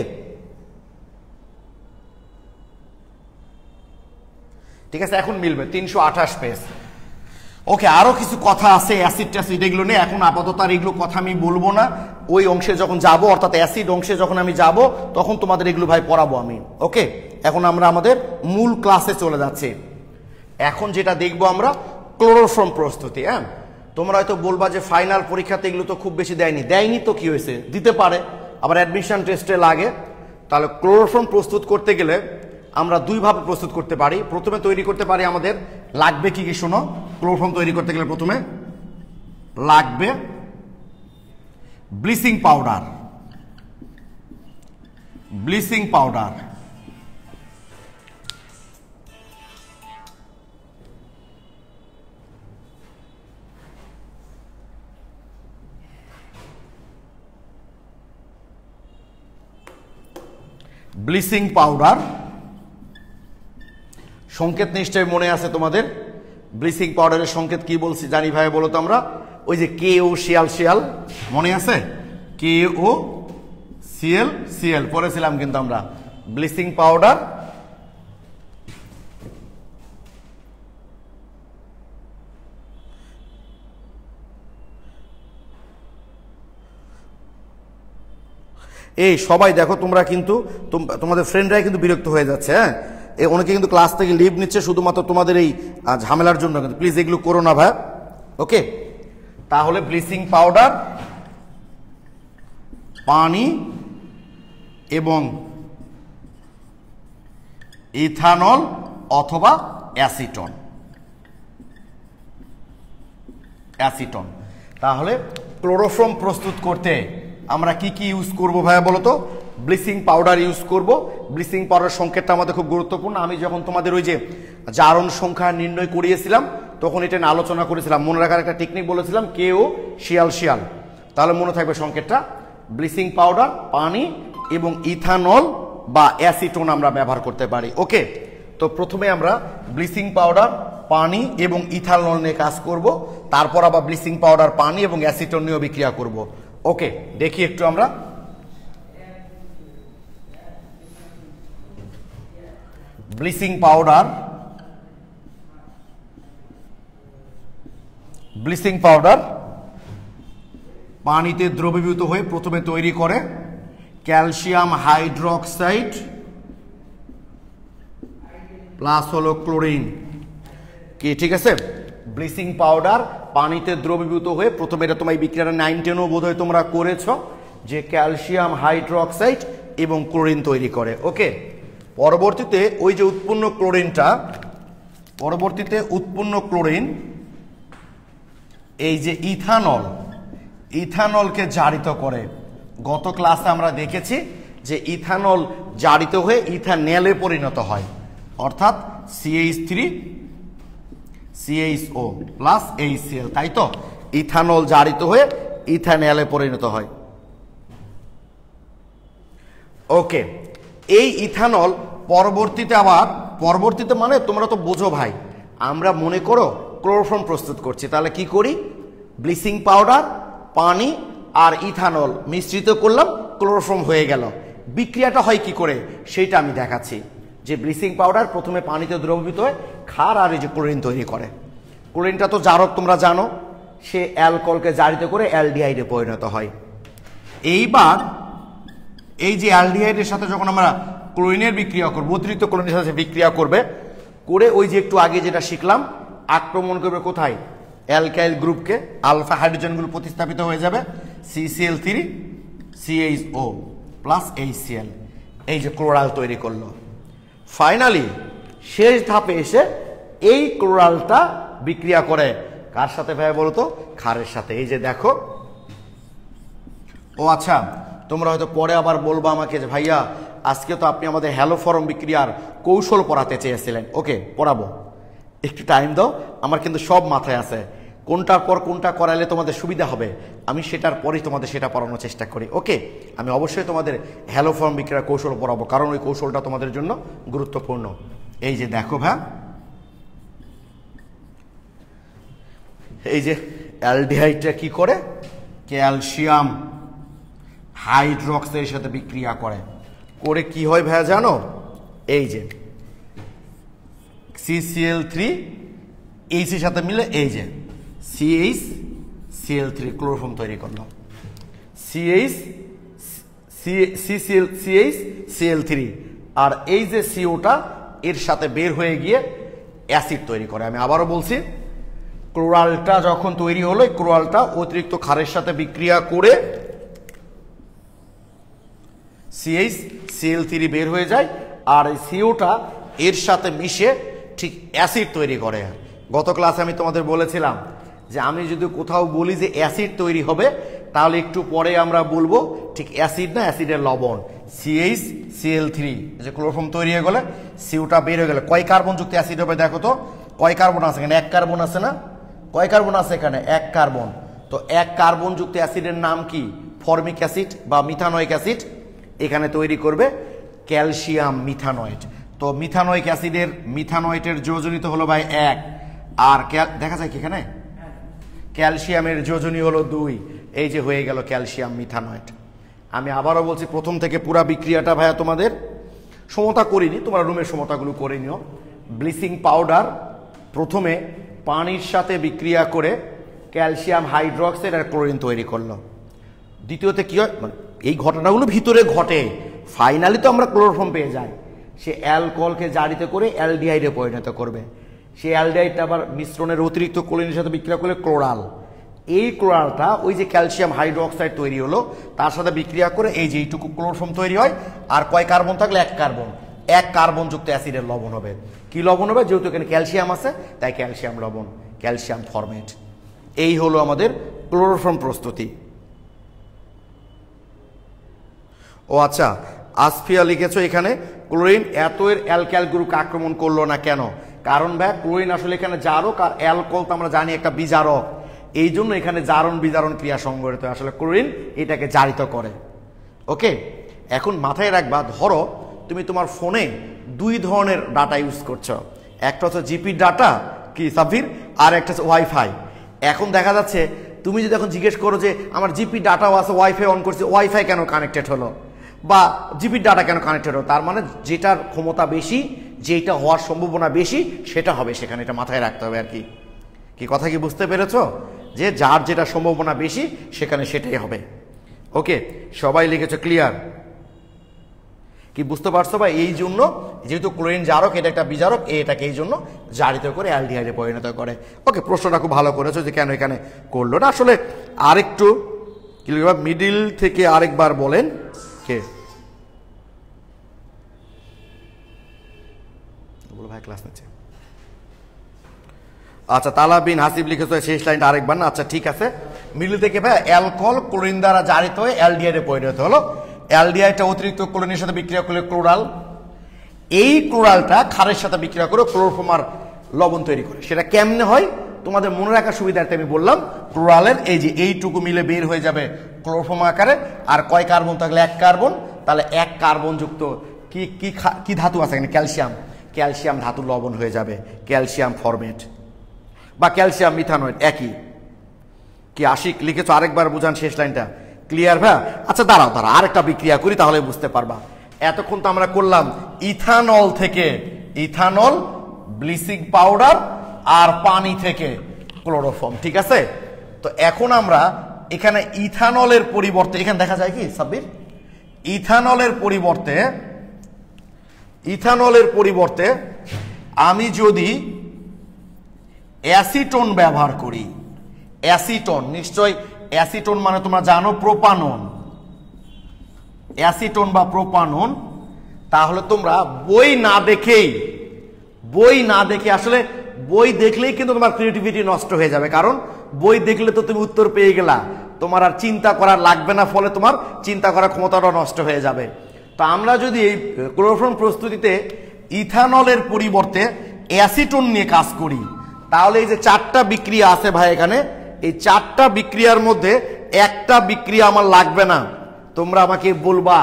ঠিক আছে, এখন মিলবে 328 পেজ। ওকে, আরো কিছু কথা আছে অ্যাসিড ট্যাসিড এগুলো নিয়ে, এখন আপাতত আর এগুলো কথা আমি বলবো না। ওই অংশে যখন যাব, অর্থাৎ অ্যাসিড অংশে যখন আমি যাব, তখন তোমাদের এগুলো ভাই পড়াবো আমি। ওকে, এখন আমরা আমাদের মূল ক্লাসে চলে যাচ্ছি। এখন যেটা দেখবো আমরা ক্লোরোফর্ম প্রস্তুতি। হ্যাঁ, তোমরা হয়তো বলবা যে ফাইনাল পরীক্ষাতে এগুলো তো খুব বেশি দেয়নি। দেয়নি তো কি হয়েছে, দিতে পারে, আবার অ্যাডমিশন টেস্টে লাগে। তাহলে ক্লোরোফর্ম প্রস্তুত করতে গেলে আমরা 2 ভাবে প্রস্তুত করতে পারি। প্রথমে তৈরি করতে পারি, আমাদের লাগবে কি কি শোনো। ক্লোরোফর্ম তৈরি করতে গেলে প্রথমে লাগবে bleaching powder. Bleaching powder, bleaching powder সংকেত নিশ্চয় মনে আছে তোমাদের। ব্লিচিং পাউডারের সংকেত কি বলছি জানি ভাই, বলো তো আমরা? ওই যে KO শিয়াল শিয়াল, মনে আছে? KO Cl Cl পড়েছিলাম কিন্তু আমরা। ব্লিচিং পাউডার এই সবাই দেখো, তোমরা কিন্তু তোমাদের ফ্রেন্ডরাই কিন্তু বিরক্ত হয়ে যাচ্ছে। হ্যাঁ, অনেকে কিন্তু ক্লাস থেকে লিভ নিচ্ছে শুধুমাত্র তোমাদের এই ঝামেলার জন্য, কিন্তু প্লিজ এগুলো করো না ভাই। ওকে, তাহলে ব্লিচিং পাউডার, পানি এবং ইথানল অথবা অ্যাসিটন। অ্যাসিটন। তাহলে ক্লোরোফর্ম প্রস্তুত করতে আমরা কি কি ইউজ করব ভাইয়া বলো তো? ব্লিচিং পাউডার ইউজ করব। ব্লিচিং পাউডার সংকেতটা আমাদের খুব গুরুত্বপূর্ণ। আমি যখন তোমাদের ওই যে জারণ সংখ্যা নির্ণয় করিয়েছিলাম তখন এটা নিয়ে আলোচনা করেছিলাম। মনে রাখার একটা টেকনিক বলেছিলাম, KO শিয়াল শিয়াল। তাহলে মনে থাকবে সংকেতটা, ব্লিচিং পাউডার, পানি এবং ইথানল বা অ্যাসিটন আমরা ব্যবহার করতে পারি। ওকে, তো প্রথমে আমরা ব্লিচিং পাউডার, পানি এবং ইথানল নিয়ে কাজ করব, তারপর আবার ব্লিচিং পাউডার, পানি এবং অ্যাসিটন নিয়েও বিক্রিয়া করব। ওকে, দেখি একটু আমরা। ব্লিচিং পাউডার, ব্লিচিং পাউডার পানিতে দ্রবীভূত হয়ে প্রথমে তৈরি করে ক্যালসিয়াম হাইড্রোক্সাইড প্লাস হলো ক্লোরিন। কি ঠিক আছে? ব্লিচিং পাউডার পানিতে দ্রবীভূত হয়ে প্রথমে, এটা তোমার বিক্রিয়াটা 9-10 বোধহয় তোমরা করেছো, যে ক্যালসিয়াম হাইড্রোক্সাইড এবং ক্লোরিন তৈরি করে। ওকে, পরবর্তীতে ওই যে উৎপন্ন ক্লোরিনটা, পরবর্তীতে উৎপন্ন ক্লোরিন এই যে ইথানল, ইথানলকে জারিত করে। গত ক্লাসে আমরা দেখেছি যে ইথানল জারিত হয়ে ইথানেলে পরিণত হয়, অর্থাৎ CH3 CHO প্লাস HCl, তাই তো? ইথানল জারিত হয়ে ইথানেলে পরিণত হয়। ওকে, এই ইথানল পরবর্তীতে মানে তোমরা তো বোঝো ভাই, আমরা মনে করো ক্লোরোফর্ম প্রস্তুত করছি, তাহলে কি করি? ব্লিচিং পাউডার, পানি আর ইথানল মিশ্রিত করলাম, ক্লোরোফর্ম হয়ে গেল। বিক্রিয়াটা হয় কি করে সেইটা আমি দেখাচ্ছি। যে ব্লিচিং পাউডার প্রথমে পানিতে দ্রবীভূত হয়ে ক্ষার আর এই যে ক্লোরিন তৈরি করে। ক্লোরিনটা তো জারক, তোমরা জানো, সে অ্যালকোহলকে জারিত করে অ্যালডিহাইডে পরিণত হয়। এইবার এই যে অ্যালডিহাইডের সাথে যখন আমরা ক্লোরিনের বিক্রিয়া করবো, অতিরিক্ত ক্লোরিনের সাথে বিক্রিয়া করবে, করে ওই যে একটু আগে যেটা শিখলাম, আক্রমণ করবে কোথায়? অ্যালকাইল গ্রুপকে, আলফা হাইড্রোজেনগুলো প্রতিস্থাপিত হয়ে যাবে CCl3 CHO প্লাস HCl, এই যে ক্লোরাল তৈরি করলো। ফাইনালি শেষ ধাপে এসে এই ক্লোরালটা বিক্রিয়া করে কার সাথে ভাই বলতো? ক্ষারের সাথে। এই যে দেখো। ও আচ্ছা, তোমরা হয়তো পরে আবার বলবো আমাকে যে ভাইয়া আজকে তো আপনি আমাদের হ্যালোফর্ম বিক্রিয়ার কৌশল পড়াতে চেয়েছিলেন। ওকে, পড়াবো, একটু টাইম দাও, আমার কিন্তু সব মাথায় আছে। কোনটার পর কোনটা করাইলে তোমাদের সুবিধা হবে আমি সেটার পরেই তোমাদের সেটা পড়ানোর চেষ্টা করি। ওকে, আমি অবশ্যই তোমাদের হ্যালোফর্ম বিক্রিয়ার কৌশল পড়াবো, কারণ ওই কৌশলটা তোমাদের জন্য গুরুত্বপূর্ণ। এই যে দেখো ভাই, এই যে অ্যালডিহাইডটা কি করে? ক্যালসিয়াম হাইড্রক্সাইডের সাথে বিক্রিয়া করে, করে কি হয় ভাইয়া জানো? এই যে CCl3 এর সাথে মিলে এই যে CHCl3 ক্লোরোফর্ম তৈরি করলো। CHCl3 আর এই যে COটা এর সাথে বের হয়ে গিয়ে অ্যাসিড তৈরি করে। আমি আবারও বলছি, ক্লোরালটা যখন তৈরি হলো, ক্লোরালটা অতিরিক্ত ক্ষারের সাথে বিক্রিয়া করে CHCl3 বের হয়ে যায়, আর এই COটা এর সাথে মিশে ঠিক অ্যাসিড তৈরি করে। গত ক্লাসে আমি তোমাদের বলেছিলাম যে আমি যদি কোথাও বলি যে অ্যাসিড তৈরি হবে, তাহলে একটু পরে আমরা বলবো ঠিক অ্যাসিড না, অ্যাসিডের লবণ। CHCl3 যে ক্লোরোফর্ম তৈরি হয়ে গেলে, COটা বের হয়ে গেলে কয় কার্বন যুক্ত অ্যাসিড হবে? দেখো তো কয় কার্বন আছে এখানে? 1 কার্বন আছে না? কয় কার্বন আছে এখানে? 1 কার্বন। তো 1 কার্বন যুক্ত অ্যাসিডের নাম কি? ফর্মিক অ্যাসিড বা মিথানোয়িক অ্যাসিড। এখানে তৈরি করবে ক্যালসিয়াম মিথানয়েট। তো মিথানোয়িক অ্যাসিডের মিথানয়েটের যোজনীত হলো ভাই 1, আর দেখা যায় কি এখানে ক্যালসিয়ামের যোজনী হলো 2। এই যে হয়ে গেল ক্যালসিয়াম মিথানয়েট। আমি আবারও বলছি, প্রথম থেকে পুরা বিক্রিয়াটা ভাইয়া তোমাদের সমতা করিনি, তোমরা রুমের সমতাগুলো করে নিও। ব্লিচিং পাউডার প্রথমে পানির সাথে বিক্রিয়া করে ক্যালসিয়াম হাইড্রক্সাইড আর ক্লোরিন তৈরি করলো। দ্বিতীয়তে কি হয়? এই ঘটনাগুলো ভিতরে ঘটে, ফাইনালি তো আমরা ক্লোরোফর্ম পেয়ে যাই। সে অ্যালকোহলকে জারিত করে অ্যালডিহাইডে পরিণত করবে। সেই অ্যালডিহাইডটা আবার মিশ্রণের অতিরিক্ত ক্লোরিনের সাথে বিক্রিয়া করলে ক্লোরাল। এই ক্লোরালটা ওই যে ক্যালসিয়াম হাইড্রোক্সাইড তৈরি হলো তার সাথে বিক্রিয়া করে এই যে এইটুকু ক্লোরোফর্ম তৈরি হয়। আর কয় কার্বন থাকলে? 1 কার্বন। 1 কার্বন যুক্ত অ্যাসিডের লবণ হবে। কি লবণ হবে? যেহেতু এখানে ক্যালসিয়াম আছে তাই ক্যালসিয়াম লবণ, ক্যালসিয়াম ফরমেট। এই হলো আমাদের ক্লোরোফর্ম প্রস্তুতি। ও আচ্ছা, আসফিয়া লিখেছো এখানে ক্লোরিন এত এর অ্যালকাইল গ্রুপকে আক্রমণ করলো না কেন? কারণ ভাই ক্লোরিন আসলে এখানে জারক, আর অ্যালকোহল তো আমরা জানি একটা বিজারক, এই জন্য এখানে জারণ বিজারণ ক্রিয়া সংঘটিত হয়। আসলে ক্লোরিন এটাকে জারিত করে। ওকে, এখন মাথায় রাখবা, ধরো তুমি তোমার ফোনে 2 ধরনের ডাটা ইউজ করছো, একটা হচ্ছে জিপি ডাটা কি সাবির, আর একটা হচ্ছে ওয়াইফাই। এখন দেখা যাচ্ছে তুমি যদি এখন জিজ্ঞেস করো যে আমার জিপি ডাটাও আছে, ওয়াইফাই অন করছে, ওয়াইফাই কেন কানেক্টেড হলো, বা জিপির ডাটা কেন কানেক্টেড হলো, তার মানে যেটার ক্ষমতা বেশি, যেটা হওয়ার সম্ভাবনা বেশি সেটা হবে সেখানে। এটা মাথায় রাখতে হবে আর কি। কি কথা কি বুঝতে পেরেছো? যে যার যেটা সম্ভাবনা বেশি সেখানে সেটাই হবে। ওকে, সবাই লিখেছো ক্লিয়ার? কি বুঝতে পারছো ভাই? এই জন্য যেহেতু ক্লোরিন জারক, এটা একটা বিজারক, এটাকে এই জন্য জারিত করে অ্যালডিহাইডে পরিণত করে। ওকে, প্রশ্নটা খুব ভালো করেছো যে কেন এখানে করলো না। আসলে আরেকটু ক্লিয়ার মিডিল থেকে আরেকবার বলেন। কে বলো ভাই? ক্লাস নিচ্ছে। আচ্ছা তালা বিন হাসিব লিখেছো শেষ লাইনটা আরেকবার না, আচ্ছা ঠিক আছে। মিডল থেকে ভাই অ্যালকোহল ক্লোরিন দ্বারা জারিত হয়ে অ্যালডিহাইডে পরিণত হলো। অ্যালডিহাইডটা অতিরিক্ত ক্লোরিনের সাথে বিক্রিয়া করলে ক্লোরাল, এই ক্লোরালটা ক্ষারের সাথে বিক্রিয়া করে ক্লোরোফর্মার লবণ তৈরি করে। সেটা কেমনে হয় তোমাদের মনে রাখার সুবিধার্থে আমি বললাম, ক্লোরালের এই যে এইটুকু মিলে বের হয়ে যাবে ক্লোরোফর্ম আকারে। আর কয় কার্বন থাকলে? এক কার্বন, তাহলে এক কার্বন যুক্ত কি কি কি ধাতু আছে এখানে? ক্যালসিয়াম। ক্যালসিয়াম ধাতু লবণ হয়ে যাবে, ক্যালসিয়াম ফরমেট বা ক্যালসিয়াম মিথানয়েড একই। কি আশিক লিখেছো আরেকবার বুঝান শেষ লাইনটা, ক্লিয়ার ভাই? আচ্ছা দাঁড়াও আরেকটা বিক্রিয়া করি তাহলে বুঝতে পারবা। এতক্ষণ তো আমরা করলাম ইথানল থেকে ইথানল, ব্লিচিং পাউডার আর পানি থেকে ক্লোরোফর্ম, ঠিক আছে? তো এখন আমরা এখানে ইথানলের পরিবর্তে, এখানে দেখা যায় কি সাব্বির, ইথানলের পরিবর্তে আমি যদি অ্যাসিটোন ব্যবহার করি, অ্যাসিটোন, নিশ্চয় অ্যাসিটোন মানে তোমরা জানো প্রোপানন, অ্যাসিটোন বা প্রোপানন, তাহলে তোমরা বই না দেখে আসলে বই দেখলেই কিন্তু তোমার ক্রিয়েটিভিটি নষ্ট হয়ে যাবে। কারণ বই দেখলে তো তুমি উত্তর পেয়ে গেলা, তোমার আর চিন্তা করার লাগবে না, ফলে তোমার চিন্তা করার ক্ষমতাটা নষ্ট হয়ে যাবে। তো আমরা যদি এই ক্লোরোফর্ম প্রস্তুতিতে ইথানলের পরিবর্তে অ্যাসিটোন নিয়ে কাজ করি, তাহলে এই যে চারটা বিক্রিয়া আছে ভাই এখানে, এই চারটা বিক্রিয়ার মধ্যে একটা বিক্রিয়া আমার লাগবে না। তোমরা আমাকে বলবা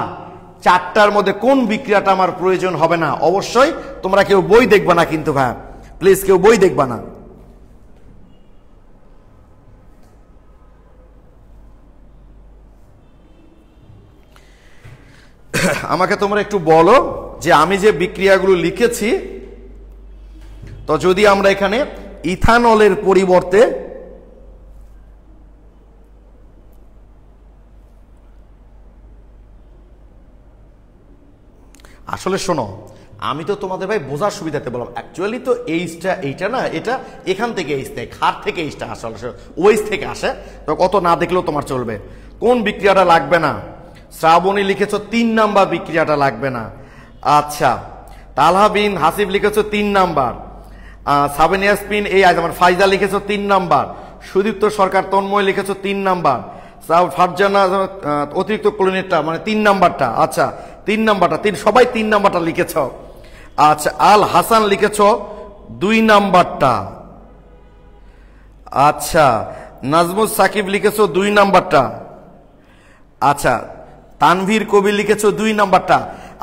চারটার মধ্যে কোন বিক্রিয়াটা আমার প্রয়োজন হবে না। অবশ্যই তোমরা কেউ বই দেখবা না কিন্তু ভাই, প্লিজ কেউ বই দেখবা না। আমাকে তোমরা একটু বলো যে আমি যে বিক্রিয়াগুলো লিখেছি, তো যদি আমরা এখানে ইথানলের পরিবর্তে আসলে শোনো, আমি তো তোমাদের ভাই বোঝার সুবিধাতে বললাম, অ্যাকচুয়ালি তো এইটা না, এটা এখান থেকে এইচ থেকে, খার থেকে এইচটা আসলে ওইচ থেকে আসে, তো কত না দেখলেও তোমার চলবে। কোন বিক্রিয়াটা লাগবে না? শ্রাবণী লিখেছো 3 নাম্বার বিক্রিয়াটা লাগবে না। আচ্ছা তালহা বিন হাসিব লিখেছো 3 নাম্বার, সাবেনিয়াসপিন এই আমার ফাইজা লিখেছো 3 নাম্বার, সুদীপ্ত সরকার তন্ময় লিখেছো 3 নাম্বার, ফারজানা অতিরিক্ত ক্লোরিনেটটা মানে 3 নাম্বারটা, আচ্ছা 3 নাম্বারটা, সবাই 3 নাম্বারটা লিখেছ। আচ্ছা আল হাসান লিখেছ 2 নাম্বারটা, আচ্ছা নাজমুল সাকিব লিখেছো 2 নাম্বারটা, আচ্ছা তানভীর কবির লিখেছো 2 নাম্বারটা।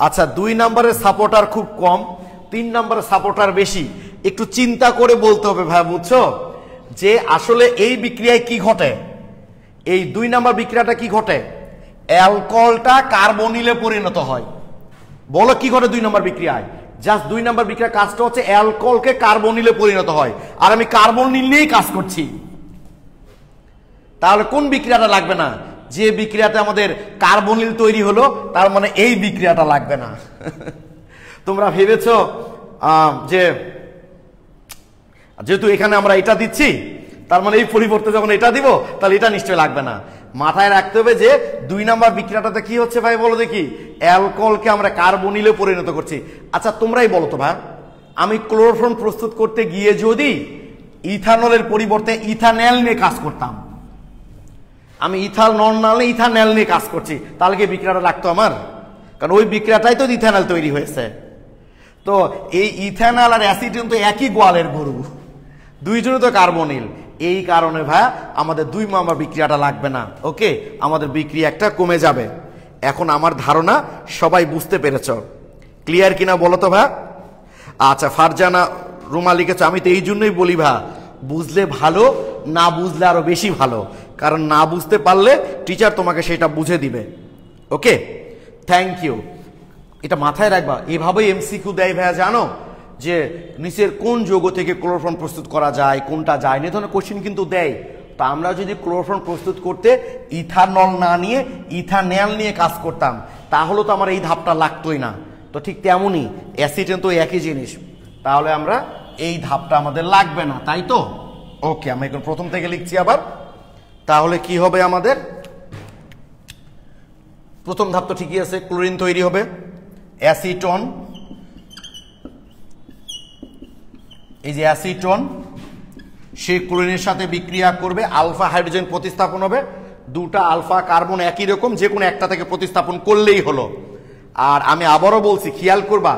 আচ্ছা 2 নাম্বারের সাপোর্টার খুব কম, 3 নাম্বারের সাপোর্টার বেশি। একটু চিন্তা করে বলতে হবে ভাই, বুঝছো যে আসলে এই বিক্রিয়ায় কি ঘটে, এই 2 নাম্বার বিক্রিয়াটা কি ঘটে? অ্যালকোহলটা কার্বনিলে পরিণত হয়। বলো কি ঘটে 2 নাম্বার বিক্রিয়ায়? জাস্ট 2 নাম্বার বিক্রিয়ার কাজটা হচ্ছে অ্যালকোহলকে কার্বনিলে পরিণত হয়, আর আমি কার্বনিল নিয়েই কাজ করছি। তাহলে কোন বিক্রিয়াটা লাগবে না? যে বিক্রিয়াতে আমাদের কার্বনিল তৈরি হলো, তার মানে এই বিক্রিয়াটা লাগবে না। তোমরা ভেবেছ যে যেহেতু এখানে আমরা এটা দিচ্ছি, তার মানে এই পরিবর্তে যখন এটা দিব তাহলে এটা নিশ্চয়ই লাগবে না। মাথায় রাখতে হবে যে 2 নাম্বার বিক্রিয়াটাতে কি হচ্ছে ভাই বলো দেখি, অ্যালকোহলকে আমরা কার্বনিলে পরিণত করছি। আচ্ছা তোমরাই বলো তো ভাই, আমি ক্লোরোফর্ম প্রস্তুত করতে গিয়ে যদি ইথানলের পরিবর্তে ইথানল নিয়ে কাজ করতাম, আমি ইথানল নিয়ে কাজ করছি, তাহলে কি বিক্রিয়াটা লাগতো আমার? কারণ ওই বিক্রিয়াটাই তো ইথানল তৈরি হয়েছে। তো এই ইথানল আর অ্যাসিটোন তো একই গোয়ালের গরু, দুইজনে তো কার্বনিল। এই কারণে ভাই আমাদের 2 নাম্বার বিক্রিয়াটা লাগবে না। ওকে, আমাদের বিক্রিয়া একটা কমে যাবে। এখন আমার ধারণা সবাই বুঝতে পেরেছ, ক্লিয়ার কিনা বলো তো ভাই? আচ্ছা ফারজানা রুমা লিখেছ, আমি তো এই জন্যই বলি ভাই, বুঝলে ভালো, না বুঝলে আরো বেশি ভালো, কারণ না বুঝতে পারলে টিচার তোমাকে সেটা বুঝে দিবে। ওকে, থ্যাংক ইউ। এটা মাথায় রাখবা, এভাবেই এমসিকিউ দেয় ভাইয়া, জানো যে নিচের কোন যৌগ থেকে ক্লোরোফর্ম প্রস্তুত করা যায়, কোনটা যায় না, এই ধরনের কোশ্চেন কিন্তু দেয়। তো আমরা যদি ক্লোরোফর্ম প্রস্তুত করতে ইথানল না নিয়ে ইথানল নিয়ে কাজ করতাম, তাহলে তো আমার এই ধাপটা লাগতোই না। তো ঠিক তেমনই অ্যাসিটেন তো একই জিনিস, তাহলে আমরা এই ধাপটা আমাদের লাগবে না, তাই তো? ওকে, আমি এখন প্রথম থেকে লিখছি আবার। তাহলে কি হবে আমাদের? প্রথম ধাপ তো ঠিকই আছে, ক্লোরিন তৈরি হবে, অ্যাসিটন, এই যে অ্যাসিটন, সে ক্লোরিনের সাথে বিক্রিয়া করবে, আলফা হাইড্রোজেন প্রতিস্থাপন হবে, দুটা আলফা কার্বন একই রকম, যে কোনো একটা থেকে প্রতিস্থাপন করলেই হলো। আর আমি আবারও বলছি, খেয়াল করবা,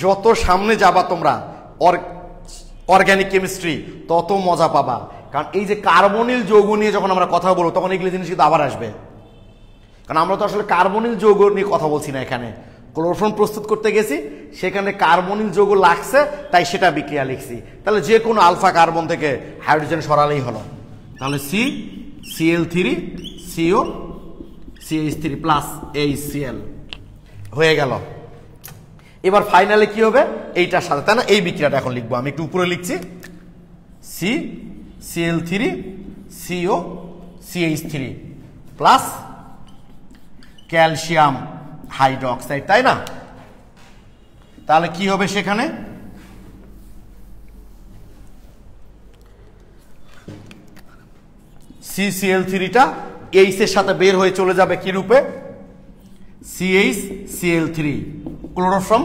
যত সামনে যাবা তোমরা অর্গানিক কেমিস্ট্রি তত মজা পাবা। কারণ এই যে কার্বনিল যৌগ নিয়ে যখন আমরা কথা বলবো তখন এগুলো জিনিস কিন্তু আবার আসবে। কারণ আমরা তো আসলে কার্বনিল যৌগ নিয়ে কথা বলছি না, এখানে ক্লোরোফর্ম প্রস্তুত করতে গেছি, সেখানে কার্বনিল যৌগ লাগছে, তাই সেটা বিক্রিয়া লিখছি। তাহলে যে কোনো আলফা কার্বন থেকে হাইড্রোজেন সরালেই হলো। তাহলে CCl3 CO CH3 plus HCl হয়ে গেল। এবার ফাইনালে কি হবে, এইটার সাথে, তাই না? এই বিক্রিয়াটা এখন লিখবো, আমি একটু উপরে লিখছি, CCl3 CO CH3 plus calcium hydroxide, তাই না? তাহলে কি হবে সেখানে, CCl3টা H এর সাথে বের হয়ে চলে যাবে কি রূপে, CHCl3 ক্লোরোফর্ম।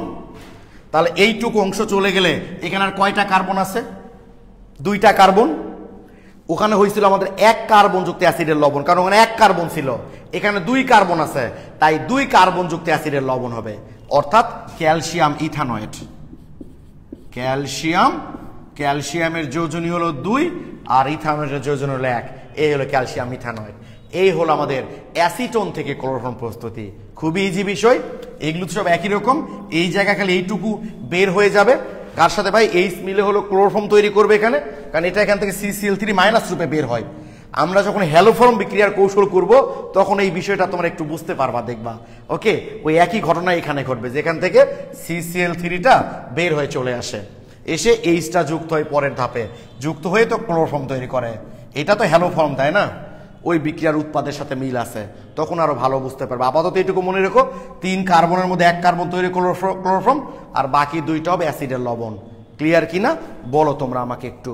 তাহলে এইটুকু অংশ চলে গেলে এখানে আর কয়টা কার্বন আছে, দুইটা কার্বন। ওখানে হয়েছিল আমাদের এক কার্বন যুক্ত অ্যাসিডের লবণ, কারণ ওখানে এক কার্বন ছিল, এখানে দুই কার্বন আছে, তাই দুই কার্বন যুক্ত অ্যাসিডের লবণ হবে, অর্থাৎ ক্যালসিয়াম ইথানয়েড। ক্যালসিয়ামের যোজনী হলো 2 আর ইথানয়েডের যোজনী হলো 1, এই হলো ক্যালসিয়াম ইথানয়েড। এই হলো আমাদের অ্যাসিটোন থেকে ক্লোরোফর্ম প্রস্তুতি। খুবই ইজি বিষয়, এগুলো তো সব একই রকম। এই জায়গা খালি এইটুকু বের হয়ে যাবে, কার সাথে ভাই, H মিলে হলো ক্লোরোফর্ম তৈরি করবে এখানে, কারণ এটা এখান থেকে CCl3 মাইনাস রূপে বের হয়। আমরা যখন হ্যালোফর্ম বিক্রিয়ার কৌশল করব তখন এই বিষয়টা তোমরা একটু বুঝতে পারবা, দেখবা। ওকে, ওই একই ঘটনা এখানে ঘটবে, যেখান থেকে CCl3টা বের হয়ে চলে আসে, এসে Hটা যুক্ত হয় পরের ধাপে, যুক্ত হয়ে তো ক্লোরোফর্ম তৈরি করে। এটা তো হ্যালোফর্ম, তাই না? ওই বিক্রিয়ার উৎপাদের সাথে মিল আছে, তখন আরো ভালো বুঝতে পারবে। আপাতত এটুকু মনে রেখো, 3 কার্বনের মধ্যে 1 কার্বন তৈরি ক্লোরোফর্ম, আর বাকি 2টা হবে অ্যাসিডের লবণ। ক্লিয়ার কিনা বলো তোমরা আমাকে একটু।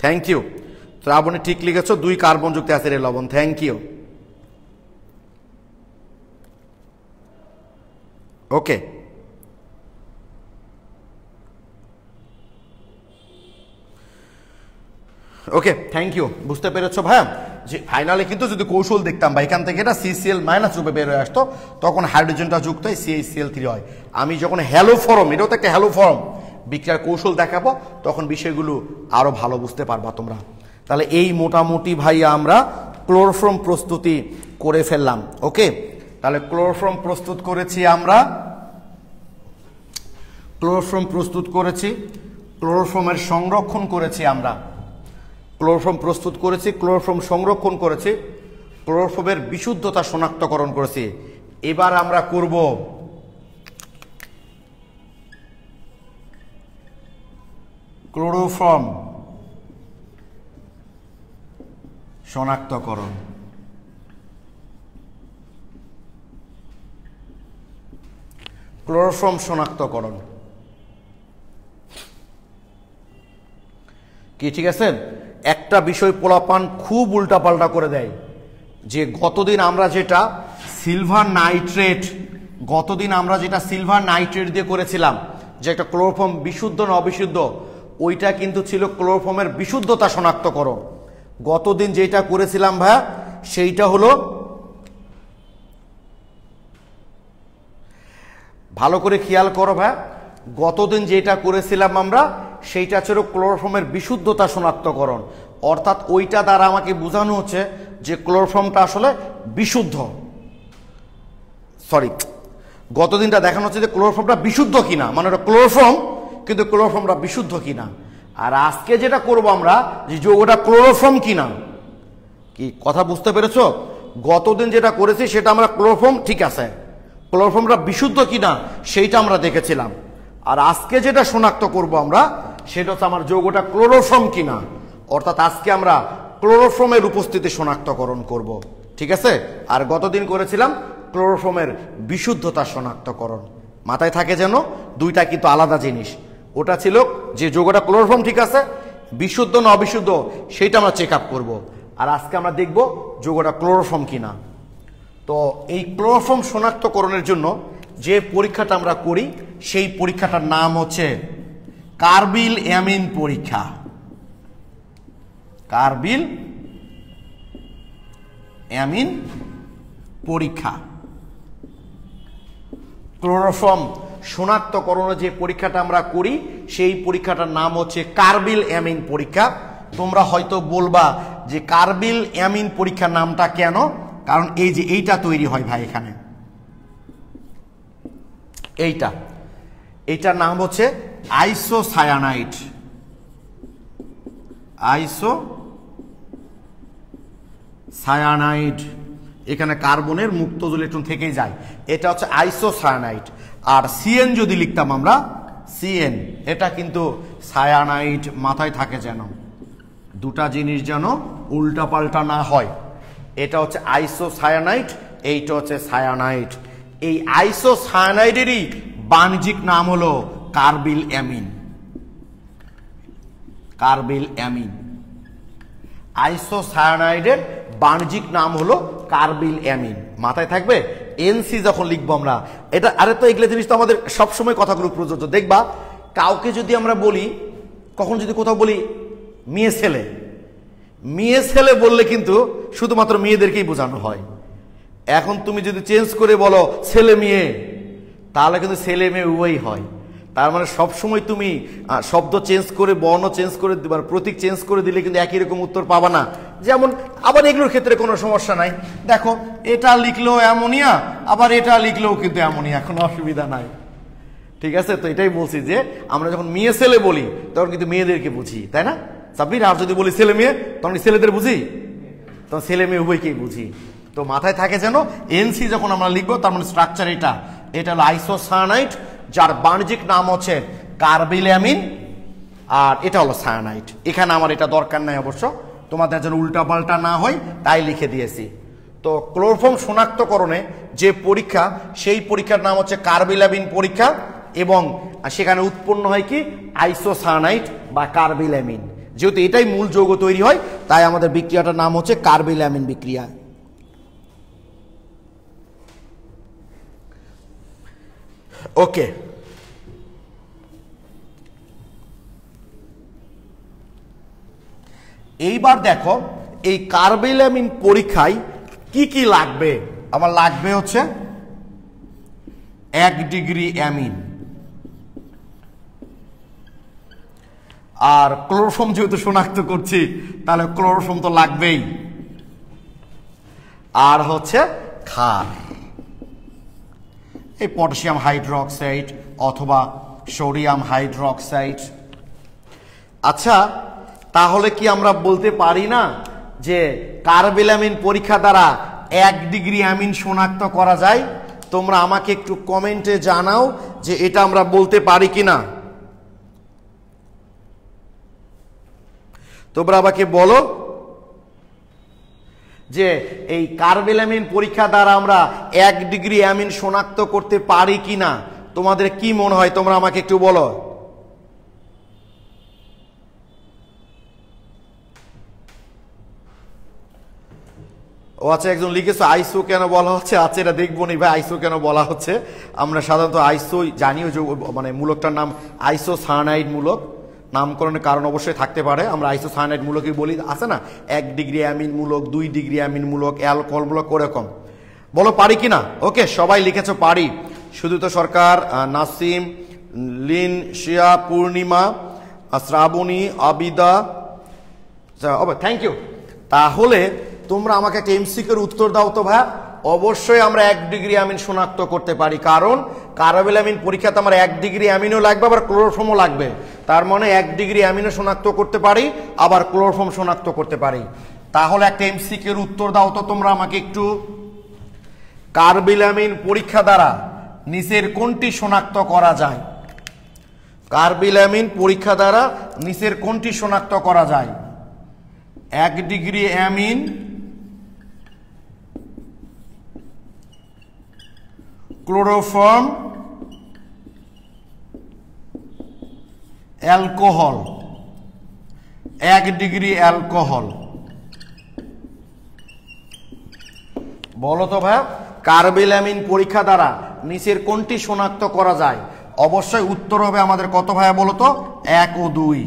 Thank you. শ্রাবণী ঠিক লিখেছো, 2 কার্বন যুক্ত অ্যাসিডের লবণ, thank you. Okay, okay, thank you. বুঝতে পেরেছো ভাইয়া, যে ফাইনালে কিন্তু যদি কৌশল দেখতাম বা এখান থেকে এটা CCl মাইনাস রূপে বের হয়ে আসতো, তখন হাইড্রোজেনটা যুক্ত হয় CHCl3 হয়। আমি যখন হ্যালোফর্ম, এটাও তো একটা হ্যালোফর্ম বিক্রিয়ার কৌশল দেখাবো, তখন বিষয়গুলো আরো ভালো বুঝতে পারবা তোমরা। তাহলে এই মোটামুটি ভাইয়া আমরা ক্লোরোফর্ম প্রস্তুতি করে ফেললাম। ওকে, তাহলে ক্লোরোফর্ম প্রস্তুত করেছি আমরা, ক্লোরোফর্মের সংরক্ষণ করেছি আমরা, ক্লোরোফর্ম প্রস্তুত করেছি, ক্লোরোফর্ম সংরক্ষণ করেছি, ক্লোরোফর্মের বিশুদ্ধতা শনাক্তকরণ করেছি। এবার আমরা করব ক্লোরোফর্ম শনাক্তকরণ। ক্লোরোফর্ম শনাক্তকরণ কি ঠিক আছে? একটা বিষয় পোলাপান খুব উল্টাপাল্টা করে দেয়, যে গতদিন আমরা যেটা সিলভার নাইট্রেট দিয়ে করেছিলাম, যে একটা ক্লোরোফর্ম বিশুদ্ধ না অবিশুদ্ধ, ওইটা কিন্তু ছিল ক্লোরোফর্মের বিশুদ্ধতা শনাক্তকরণ। গতদিন যেটা করেছিলাম ভাইয়া, সেইটা হলো, ভালো করে খেয়াল করো ভাইয়া, গতদিন যেটা করেছিলাম আমরা সেইটা ছিল ক্লোরোফর্মের বিশুদ্ধতা শনাক্তকরণ। অর্থাৎ ওইটা দ্বারা আমাকে বোঝানো হচ্ছে যে ক্লোরোফর্মটা আসলে বিশুদ্ধ। সরি, গতদিনটা দেখানো হচ্ছে যে ক্লোরোফর্মটা বিশুদ্ধ কিনা, মানে ওটা ক্লোরোফর্ম কিন্তু ক্লোরোফর্মটা বিশুদ্ধ কিনা। আর আজকে যেটা করব আমরা, যে ওটা ক্লোরোফর্ম কিনা। কি কথা বুঝতে পেরেছো? গতদিন যেটা করেছি সেটা আমরা ক্লোরোফর্ম ঠিক আছে, ক্লোরোফর্মটা বিশুদ্ধ কিনা সেইটা আমরা দেখেছিলাম। আর আজকে যেটা শনাক্ত করব আমরা, সেটা হচ্ছে আমার যৌগটা ক্লোরোফর্ম কিনা। অর্থাৎ আজকে আমরা ক্লোরোফর্মের উপস্থিতি শনাক্তকরণ করব, ঠিক আছে? আর গতদিন করেছিলাম ক্লোরোফর্মের বিশুদ্ধতা শনাক্তকরণ। মাথায় থাকে যেন, দুইটা কিন্তু আলাদা জিনিস। ওটা ছিল যে যৌগটা ক্লোরোফর্ম ঠিক আছে, বিশুদ্ধ না অবিশুদ্ধ সেইটা আমরা চেক আপ করবো। আর আজকে আমরা দেখব যৌগটা ক্লোরোফর্ম কিনা। তো এই ক্লোরোফর্ম শনাক্তকরণের জন্য যে পরীক্ষাটা আমরা করি, সেই পরীক্ষাটার নাম হচ্ছে কার্বিল অ্যামিন পরীক্ষা। কার্বিল অ্যামিন পরীক্ষা। ক্লোরোফর্ম শনাক্তকরণের যে পরীক্ষাটা আমরা করি সেই পরীক্ষাটার নাম হচ্ছে কার্বিল অ্যামিন পরীক্ষা। তোমরা হয়তো বলবা যে কার্বিল অ্যামিন পরীক্ষার নামটা কেন, কারণ এই যে এইটা তৈরি হয় ভাই, এখানে এইটার নাম হচ্ছে আইসোসায়ানাইড। আইসোসায়ানাইড, এখানে কার্বনের মুক্ত ইলেকট্রন থেকেই যায়, এটা হচ্ছে আইসোসায়ানাইড। আর সিএন যদি লিখতাম আমরা, সিএন, এটা কিন্তু সায়ানাইড। মাথায় থাকে যেন দুটা জিনিস যেন উল্টাপাল্টা না হয়। এটা হচ্ছে আইসোসায়ানাইড, এইটা হচ্ছে সায়ানাইড। এই আইসোসায়ানাইডেরই বাণিজ্যিক নাম হলো কার্বিল অ্যামিন। কার্বিল অ্যামিন, আইসোসায়ানাইডের বাণিজ্যিক নাম হলো কার্বিল অ্যামিন। মাথায় থাকবে। এনসি যখন লিখবো আমরা, এটা আরে তো এগুলো জিনিস তো আমাদের সবসময় কথাগুলো প্রযোজ্য। দেখবা কাউকে যদি আমরা বলি, কখন যদি কোথাও বলি মেয়ে ছেলে, মেয়ে ছেলে বললে কিন্তু শুধুমাত্র মেয়েদেরকেই বোঝানো হয়। এখন তুমি যদি চেঞ্জ করে বলো ছেলে মেয়ে, তাহলে কিন্তু ছেলে মেয়ে উভয়ই হয়। তার মানে সবসময় তুমি শব্দ চেঞ্জ করে, বর্ণ চেঞ্জ করে, প্রতীক চেঞ্জ করে দিলে কিন্তু একই রকম উত্তর পাবা না। যেমন আবার এগুলোর ক্ষেত্রে কোনো সমস্যা নাই। দেখো এটা লিখলেও অ্যামোনিয়া, আবার এটা লিখলেও কিন্তু অ্যামোনিয়া, কোনো অসুবিধা নাই। ঠিক আছে, তো এটাই বলছি যে আমরা যখন মেয়ে ছেলে বলি তখন কিন্তু মেয়েদেরকে বুঝি, তাই না সাব্বির? আর যদি বলি ছেলে মেয়ে তখন ছেলেদের বুঝি, তখন ছেলে মেয়ে উভয়কেই বুঝি। তো মাথায় থাকে যেন এনসি যখন আমরা লিখবো তার মানে স্ট্রাকচার এটা হলো আইসোসায়ানাইড, যার বাণিজ্যিক নাম হচ্ছে কার্বিল অ্যামিন, আর এটা হলো সায়ানাইড। এখানে আমার এটা দরকার নাই, অবশ্য তোমাদের যেন উল্টা পাল্টা না হয় তাই লিখে দিয়েছি। তো ক্লোরোফর্ম শনাক্তকরণে যে পরীক্ষা, সেই পরীক্ষার নাম হচ্ছে কার্বিল অ্যামিন পরীক্ষা, এবং সেখানে উৎপন্ন হয় কি আইসোসায়ানাইড বা কার্বিল অ্যামিন। যেহেতু এটাই মূল যৌগ তৈরি হয়, তাই আমাদের বিক্রিয়াটার নাম হচ্ছে কার্বিল অ্যামিন বিক্রিয়া। ওকে, এইবার দেখো এই কার্বিল অ্যামিন পরীক্ষায় কি কি লাগবে। আমার লাগবে হচ্ছে 1 ডিগ্রি অ্যামিন, আর ক্লোরোফর্ম যেহেতু শনাক্ত করছি তাহলে ক্লোরোফর্ম তো লাগবেই, আর হচ্ছে ক্ষার, এই পটাশিয়াম হাইড্রোক্সাইড অথবা সোডিয়াম হাইড্রোক্সাইড। আচ্ছা, তাহলে কি আমরা বলতে পারি না যে কার্বিল অ্যামিন পরীক্ষা দ্বারা 1 ডিগ্রি অ্যামিন শনাক্ত করা যায়? তোমরা আমাকে একটু কমেন্টে জানাও যে এটা আমরা বলতে পারি কিনা। তোমরা আমাকে বলো যে এই কার্বিল অ্যামিন পরীক্ষা দ্বারা আমরা 1 ডিগ্রি অ্যামিন শনাক্ত করতে পারি কিনা। তোমাদের কি মনে হয়, তোমরা আমাকে একটু বলো। ও আচ্ছা, একজন লিখেছো আইসো কেন বলা হচ্ছে। আচ্ছা, এটা দেখবো নি ভাই, আইসো কেন বলা হচ্ছে। আমরা সাধারণত আইসো জানিও, মানে মূলকটার নাম আইসোসায়ানাইড মূলক। নামকরণের কারণ অবশ্যই থাকতে পারে। আমরা আইসোসায়ানাইড মূলকই বলি, আছে না 1 ডিগ্রি অ্যামিন মূলক, 2 ডিগ্রি অ্যামিন মূলক, অ্যালকোহল মূলক, ওরকম। বলো পারি কিনা। ওকে, সবাই লিখেছো পারি। Sudipta Sarkar, Nasim, Lin, Shiya, Purnima, Shrabani, Abida, thank you. তাহলে তোমরা আমাকে একটা এমসিকিউর উত্তর দাও তো ভাই। অবশ্যই আমরা 1 ডিগ্রি অ্যামিন শনাক্ত করতে পারি, কারণ কার্বিল অ্যামিন পরীক্ষাতে আমার 1 ডিগ্রি অ্যামিনও লাগবে, আবার ক্লোরোফর্মও লাগবে। তার মানে 1 ডিগ্রি অ্যামিনও শনাক্ত করতে পারি, আবার ক্লোরোফর্ম শনাক্ত করতে পারি। তাহলে একটা এমসিকিউর উত্তর দাও তো তোমরা আমাকে একটু। কার্বিল অ্যামিন পরীক্ষা দ্বারা নিচের কোনটি শনাক্ত করা যায়? কার্বিল অ্যামিন পরীক্ষা দ্বারা নিচের কোনটি শনাক্ত করা যায়? 1 degree amine, chloroform, alcohol. 1 degree alcohol. বলো তো ভাই, কার্বিল অ্যামিন পরীক্ষা দ্বারা নিচের কোনটি শনাক্ত করা যায়? অবশ্যই উত্তর হবে আমাদের কত ভাইয়া বলো তো? 1 ও 2।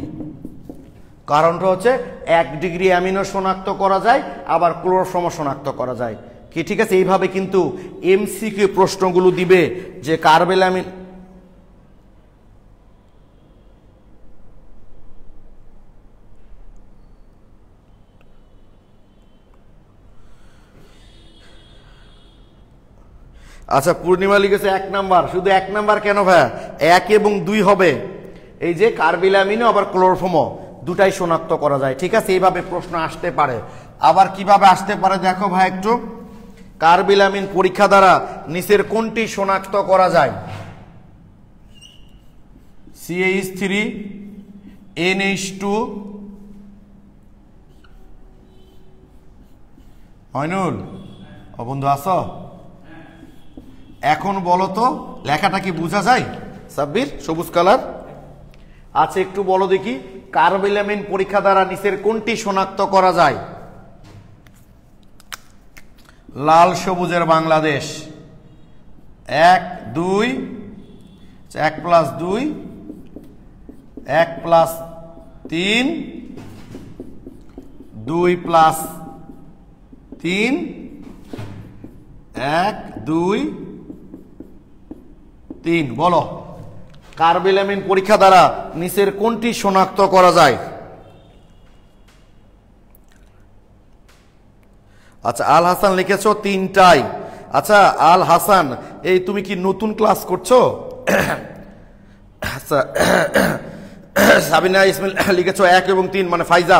কারণটা হচ্ছে 1 ডিগ্রি অ্যামিনও শনাক্ত করা যায়, আবার ক্লোরোফর্মও শনাক্ত করা যায়। কি ঠিক আছে? এইভাবে কিন্তু এমসিকিউ প্রশ্নগুলো দিবে যে কার্বেলামিন। আচ্ছা, পূর্ণিমা লিখেছে 1 নাম্বার। শুধু 1 নাম্বার কেন ভাইয়া? 1 এবং 2 হবে। এই যে কার্বেলামিনও আবার ক্লোরোফর্মও দুটাই শনাক্ত করা যায়। ঠিক আছে, এইভাবে প্রশ্ন আসতে পারে। আবার কিভাবে আসতে পারে দেখো ভাই একটু। কার্বেলামিন পরীক্ষা দ্বারা নিচের কোনটি শনাক্ত করা যায়? CH3 NH2 মইনুল ও বন্ধু আসো, এখন বলো তো লেখাটা কি বোঝা যায়? সাব্বির সবুজ কালার। আচ্ছা, একটু বলো দেখি কার্বেলামিন পরীক্ষা দ্বারা নিচের কোনটি শনাক্ত করা যায়? লাল সবুজের বাংলাদেশ। 1 2 1 + 2 1 + 3 2 + 3 1 2 3। বলো কার্বেলামিন পরীক্ষা দ্বারা নিচের কোনটি শনাক্ত করা যায়? আচ্ছা, আল হাসান লিখেছো 3টাই। আচ্ছা আল হাসান, এই তুমি কি নতুন ক্লাস করছো? আচ্ছা, সাবিনা ইসমাইল লিখেছো 1 এবং 3 মানে ফাইজা।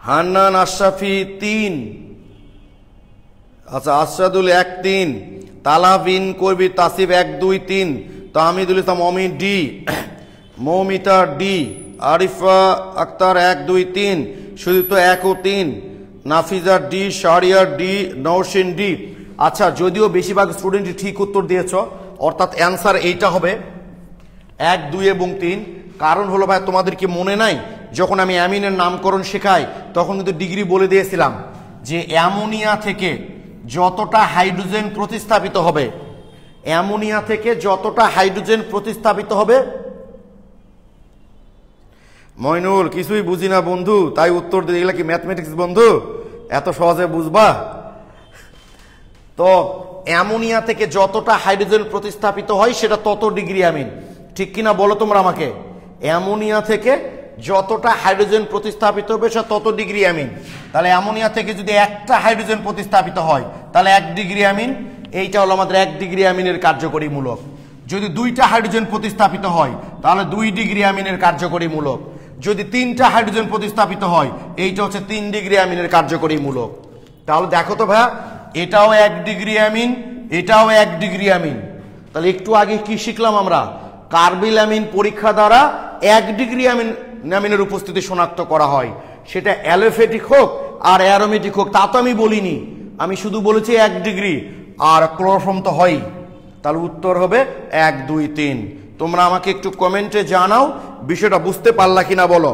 হান্নান আশরাফি 3। আচ্ছা, আশরাদুল 1 3। তালাবিন কবির তাসিফ 1 2 3। তাহমিদুল ইসলাম অমিন ডি। মৌমিতা ডি। আরিফা আক্তার 1 2 3। সুদীপ্ত 1 ও 3। Nafiza D. Shahriar D. Nowshin D. আচ্ছা, যদিও বেশিরভাগ স্টুডেন্টই ঠিক উত্তর দিয়েছ, অর্থাৎ অ্যান্সার এইটা হবে 1 2 এবং 3। কারণ হলো ভাই, তোমাদের কি মনে নাই যখন আমি অ্যামিনের নামকরণ শেখাই তখন কিন্তু ডিগ্রি বলে দিয়েছিলাম যে অ্যামোনিয়া থেকে যতটা হাইড্রোজেন প্রতিস্থাপিত হবে, অ্যামোনিয়া থেকে যতটা হাইড্রোজেন প্রতিস্থাপিত হবে। মইনুল কিছুই বুঝি না বন্ধু, তাই উত্তর দিয়ে। এগুলা কি ম্যাথমেটিক্স বন্ধু? এত সহজে বুঝবা? তো অ্যামোনিয়া থেকে যতটা হাইড্রোজেন প্রতিস্থাপিত হয় সেটা তত ডিগ্রি অ্যামিন। ঠিক কিনা বলো তোমরা আমাকে? অ্যামোনিয়া থেকে যতটা হাইড্রোজেন প্রতিস্থাপিত হবে সেটা তত ডিগ্রি অ্যামিন। তাহলে অ্যামোনিয়া থেকে যদি একটা হাইড্রোজেন প্রতিস্থাপিত হয় তাহলে 1 ডিগ্রি অ্যামিন। এইটা হলো আমাদের 1 ডিগ্রি অ্যামিনের কার্যকরী মূলক। যদি 2টা হাইড্রোজেন প্রতিস্থাপিত হয় তাহলে 2 ডিগ্রি অ্যামিনের কার্যকরী মূলক। যদি 3টা হাইড্রোজেন প্রতিস্থাপিত হয় এইটা হচ্ছে 3 ডিগ্রি অ্যামিনের কার্যকরী মূলক। তাহলে দেখো তো ভাইয়া, এটাও 1 ডিগ্রি অ্যামিন, এটাও 1 ডিগ্রি অ্যামিন। তাহলে একটু আগে কি শিখলাম আমরা? কার্বেলামিন পরীক্ষা দ্বারা 1 ডিগ্রি অ্যামিনের উপস্থিতি শনাক্ত করা হয়, সেটা অ্যালোফেটিক হোক আর অ্যারোমেটিক হোক তা তো আমি বলিনি, আমি শুধু বলেছি 1 ডিগ্রি আর ক্লোরোফর্ম তো হয়। তাহলে উত্তর হবে 1 2 3। তোমরা আমাকে একটু কমেন্টে জানাও বিষয়টা বুঝতে পারলা কিনা বলো।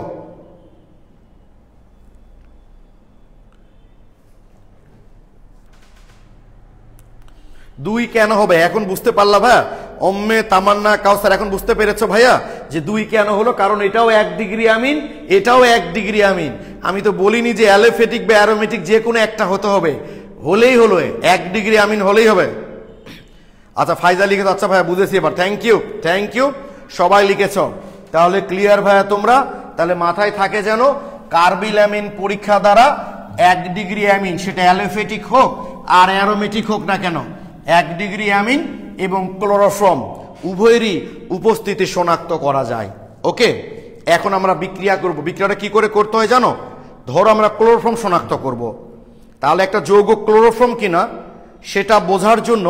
দুই কেন হবে এখন বুঝতে পারলা ভাইয়া? অম্মে তামান্না কাউসার এখন বুঝতে পেরেছো ভাইয়া যে 2 কেন হলো? কারণ এটাও 1 ডিগ্রি অ্যামিন, এটাও 1 ডিগ্রি অ্যামিন। আমি তো বলিনি যে অ্যালোফেটিক বা অ্যারোমেটিক যে কোনো একটা হতে হবে, হলেই হলো 1 ডিগ্রি অ্যামিন হলেই হবে। আচ্ছা ফাইজা লিখেছো, আচ্ছা ভাইয়া বুঝেছি এবার। থ্যাংক ইউ সবাই লিখেছ। তাহলে ক্লিয়ার ভাইয়া তোমরা? তাহলে মাথায় থাকে যেন কার্বেলামিন পরীক্ষা দ্বারা 1 ডিগ্রি অ্যামিন, সেটা অ্যালোফেটিক হোক আর অ্যারোমেটিক হোক না কেন, 1 ডিগ্রি অ্যামিন এবং ক্লোরোফর্ম উভয়েরই উপস্থিতি শনাক্ত করা যায়। ওকে, এখন আমরা বিক্রিয়া করব। বিক্রিয়াটা কি করে করতে হয় জানো? ধরো আমরা ক্লোরোফর্ম শনাক্ত করব, তাহলে একটা যৌগ ক্লোরোফর্ম কিনা সেটা বোঝার জন্য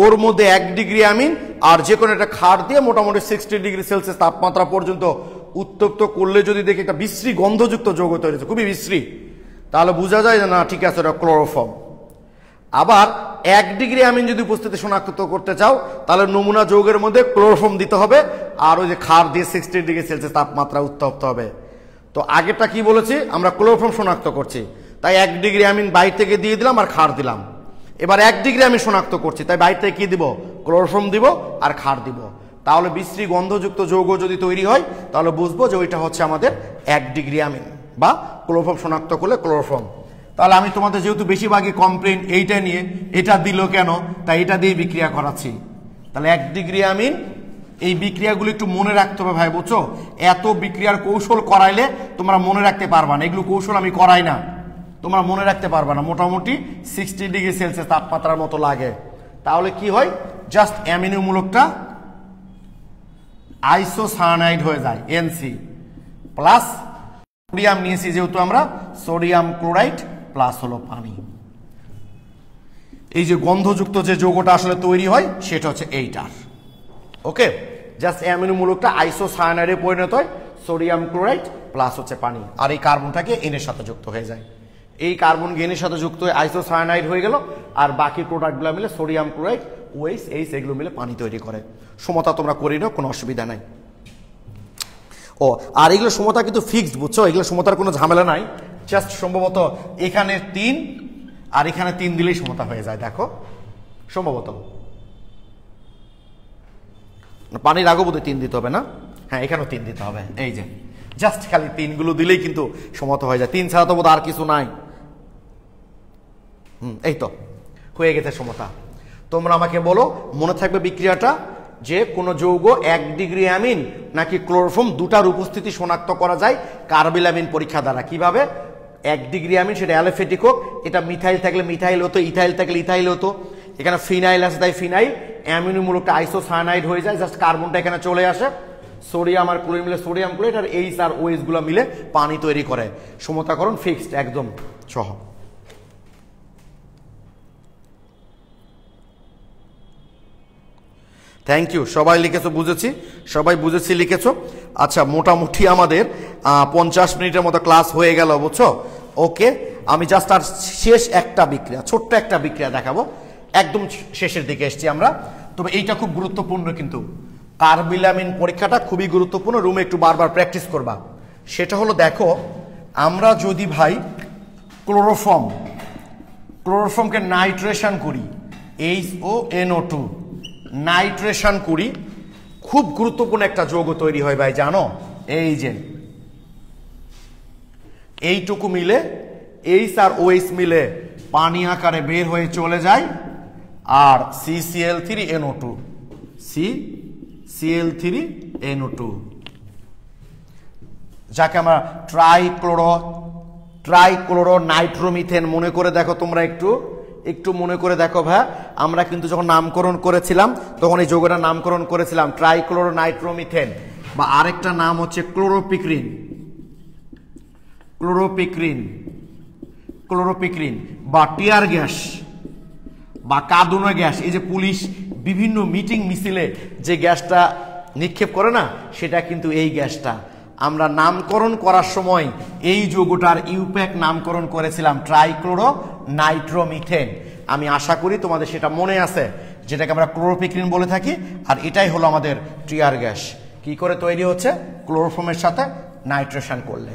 ওর মধ্যে 1 ডিগ্রি অ্যামিন আর যে কোনো একটা ক্ষার দিয়ে মোটামুটি 60 ডিগ্রি সেলসিয়াস তাপমাত্রা পর্যন্ত উত্তপ্ত করলে যদি দেখি একটা বিশ্রী গন্ধযুক্ত যৌগ তৈরি হচ্ছে, খুবই বিশ্রী, তাহলে বোঝা যায় যে না ঠিক আছে এটা ক্লোরোফর্ম। আবার 1 ডিগ্রি অ্যামিন যদি উপস্থিতি শনাক্ত করতে চাও তাহলে নমুনা যৌগের মধ্যে ক্লোরোফর্ম দিতে হবে আর ওই যে ক্ষার দিয়ে 60 ডিগ্রি সেলসিয়াস তাপমাত্রা উত্তপ্ত হবে। তো আগেরটা কি বলেছি, আমরা ক্লোরোফর্ম শনাক্ত করছি, তাই 1 ডিগ্রি অ্যামিন বাইরে থেকে দিয়ে দিলাম আর ক্ষার দিলাম। এবার 1 ডিগ্রি আমি শনাক্ত করছি, তাই বাইরে থেকে কি দিব? ক্লোরোফর্ম দিব আর ক্ষার দিব। তাহলে বিশ্রী গন্ধযুক্ত যৌগ যদি তৈরি হয় তাহলে বুঝবো যে ওইটা হচ্ছে আমাদের 1 ডিগ্রি অ্যামিন বা ক্লোরোফর্ম শনাক্ত করলে ক্লোরোফর্ম। তাহলে আমি তোমাদের যেহেতু বেশিরভাগই কমপ্লেন এইটা নিয়ে, এটা দিল কেন, তাই এটা দিয়ে বিক্রিয়া করাচ্ছি। তাহলে 1 ডিগ্রি অ্যামিন, এই বিক্রিয়াগুলো একটু মনে রাখতে হবে ভাই, বুঝছো? এত বিক্রিয়ার কৌশল করাইলে তোমরা মনে রাখতে পারবা না, এগুলো কৌশল আমি করাই না, তোমরা মনে রাখতে পারবা না। মোটামুটি 60 ডিগ্রি সেলসিয়াস তাপমাত্রার মতো লাগে। তাহলে কি হয়, জাস্ট অ্যামিনোমূলকটা আইসোসায়ানাইড হয়ে যায়, এনসি প্লাস সোডিয়াম নিয়েছি যেহেতু আমরা, সোডিয়াম ক্লোরাইড প্লাস হলো পানি। এই যে গন্ধযুক্ত যে যৌগটা আসলে তৈরি হয় সেটা হচ্ছে এইটার। ওকে, জাস্ট অ্যামিনোমূলকটা আইসোসায়ানাইডে পরিণত হয়, সোডিয়াম ক্লোরাইড প্লাস হচ্ছে পানি, আর এই কার্বনটাকে এনের সাথে যুক্ত হয়ে যায়। এই কার্বন এনের সাথে যুক্ত হয়ে আইসোসায়ানাইড হয়ে গেল, আর বাকি প্রোডাক্টগুলো মিলে সোডিয়াম ক্লোরাইড, ওএইচ, এইচ এগুলো মিলে পানি তৈরি করে। সমতা তোমরা করে নাও, কোনো অসুবিধা নাই। ও আর এগুলো সমতা কিন্তু ফিক্সড, বুঝছো? এগুলো সমতার কোনো ঝামেলা নাই, জাস্ট সম্ভবত এখানে 3 আর এখানে 3 দিলেই সমতা হয়ে যায়। দেখো সম্ভবত পানির আগেও বোধহয় 3 দিতে হবে না? হ্যাঁ, এখানেও 3 দিতে হবে। এই যে জাস্ট খালি 3 গুলো দিলেই কিন্তু সমতা হয়ে যায়, 3 ছাড়া তো বোধহয় আর কিছু নাই। এই তো হয়ে গেছে সমতা। তোমরা আমাকে বলো, মনে থাকবে বিক্রিয়াটা যে কোনো যৌগ 1 ডিগ্রি অ্যামিন নাকি ক্লোরোফর্ম দুটার উপস্থিতি শনাক্ত করা যায় কার্বিলামিন পরীক্ষা দ্বারা। কিভাবে? 1 ডিগ্রি অ্যামিন সেটা অ্যালোফেটিক হোক, এটা মিথাইল থাকলে মিথাইল হতো, ইথাইল থাকলে ইথাইল হতো, এখানে ফিনাইল আছে তাই ফিনাইল, অ্যামিনোমূলকটা আইসোসায়ানাইড হয়ে যায়, জাস্ট কার্বনটা এখানে চলে আসে, সোডিয়াম আর ক্লোরিন মিলে সোডিয়াম ক্লোরাইড, আর এইচ আর ওএইচ গুলো মিলে পানি তৈরি করে। সমতাকরণ ফিক্সড একদম সহ। থ্যাংক ইউ, সবাই লিখেছো, বুঝেছি, সবাই বুঝেছি লিখেছো। আচ্ছা, মোটামুটি আমাদের 50 মিনিটের মতো ক্লাস হয়ে গেল, বুঝছো? ওকে, আমি জাস্ট আর শেষ একটা বিক্রিয়া, ছোট্ট একটা বিক্রিয়া দেখাবো, একদম শেষের দিকে এসছি আমরা। তবে এইটা খুব গুরুত্বপূর্ণ, কিন্তু কার্বিলামিন পরীক্ষাটা খুবই গুরুত্বপূর্ণ, রুমে একটু বারবার প্র্যাকটিস করবা। সেটা হলো, দেখো আমরা যদি ভাই ক্লোরোফর্মকে নাইট্রেশন করি, HONO2 নাইট্রেশন করি, খুব গুরুত্বপূর্ণ একটা যৌগ তৈরি হয় ভাই, জানো? এই যে এইটুকু মিলে এইচ আর ওএইচ মিলে পানি আকারে বের হয়ে চলে যায়, আর CCl3NO2, CCl3NO2, যাকে আমরা ট্রাইক্লোরো নাইট্রোমিথেন মনে করে দেখো তোমরা, একটু মনে করে দেখো ভাই। আমরা কিন্তু যখন নামকরণ করেছিলাম তখন এই যৌগটার নামকরণ করেছিলাম ট্রাইক্লোরো নাইট্রোমিথেন, বা আরেকটা নাম হচ্ছে ক্লোরোপিক্রিন বা টিয়ার গ্যাস বা কাঁদুনো গ্যাস। এই যে পুলিশ বিভিন্ন মিটিং মিছিলে যে গ্যাসটা নিক্ষেপ করে না, সেটা কিন্তু এই গ্যাসটা। আমরা নামকরণ করার সময় এই যৌগটার ইউপ্যাক নামকরণ করেছিলাম ট্রাইক্লোরো নাইট্রোমিথেন। আমি আশা করি তোমাদের সেটা মনে আছে, যেটাকে আমরা ক্লোরোপিক্রিন বলে থাকি, আর এটাই হলো আমাদের টিয়ার গ্যাস। কি করে তৈরি হচ্ছে? ক্লোরোফর্মের সাথে নাইট্রেশন করলে।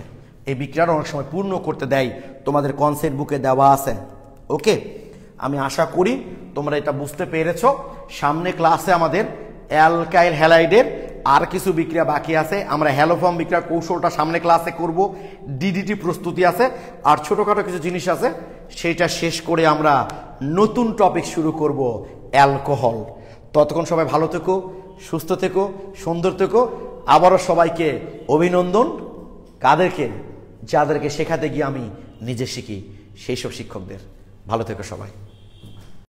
এই বিক্রিয়াটা অনেক সময় পূর্ণ করতে দেয়, তোমাদের কনসেপ্ট বুকে দেওয়া আছে। ওকে, আমি আশা করি তোমরা এটা বুঝতে পেরেছো। সামনে ক্লাসে আমাদের অ্যালকাইল হ্যালাইডের আর কিছু বিক্রিয়া বাকি আছে, আমরা হ্যালোফর্ম বিক্রিয়ার কৌশলটা সামনে ক্লাসে করব, DDT প্রস্তুতি আছে, আর ছোটখাটো কিছু জিনিস আছে, সেইটা শেষ করে আমরা নতুন টপিক শুরু করব, অ্যালকোহল। ততক্ষণ সবাই ভালো থেকো, সুস্থ থেকো, সুন্দর থেকো। আবারও সবাইকে অভিনন্দন। কাদেরকে? যাদেরকে শেখাতে গিয়ে আমি নিজে শিখি, সেই সব শিক্ষকদের। ভালো থেকো সবাই।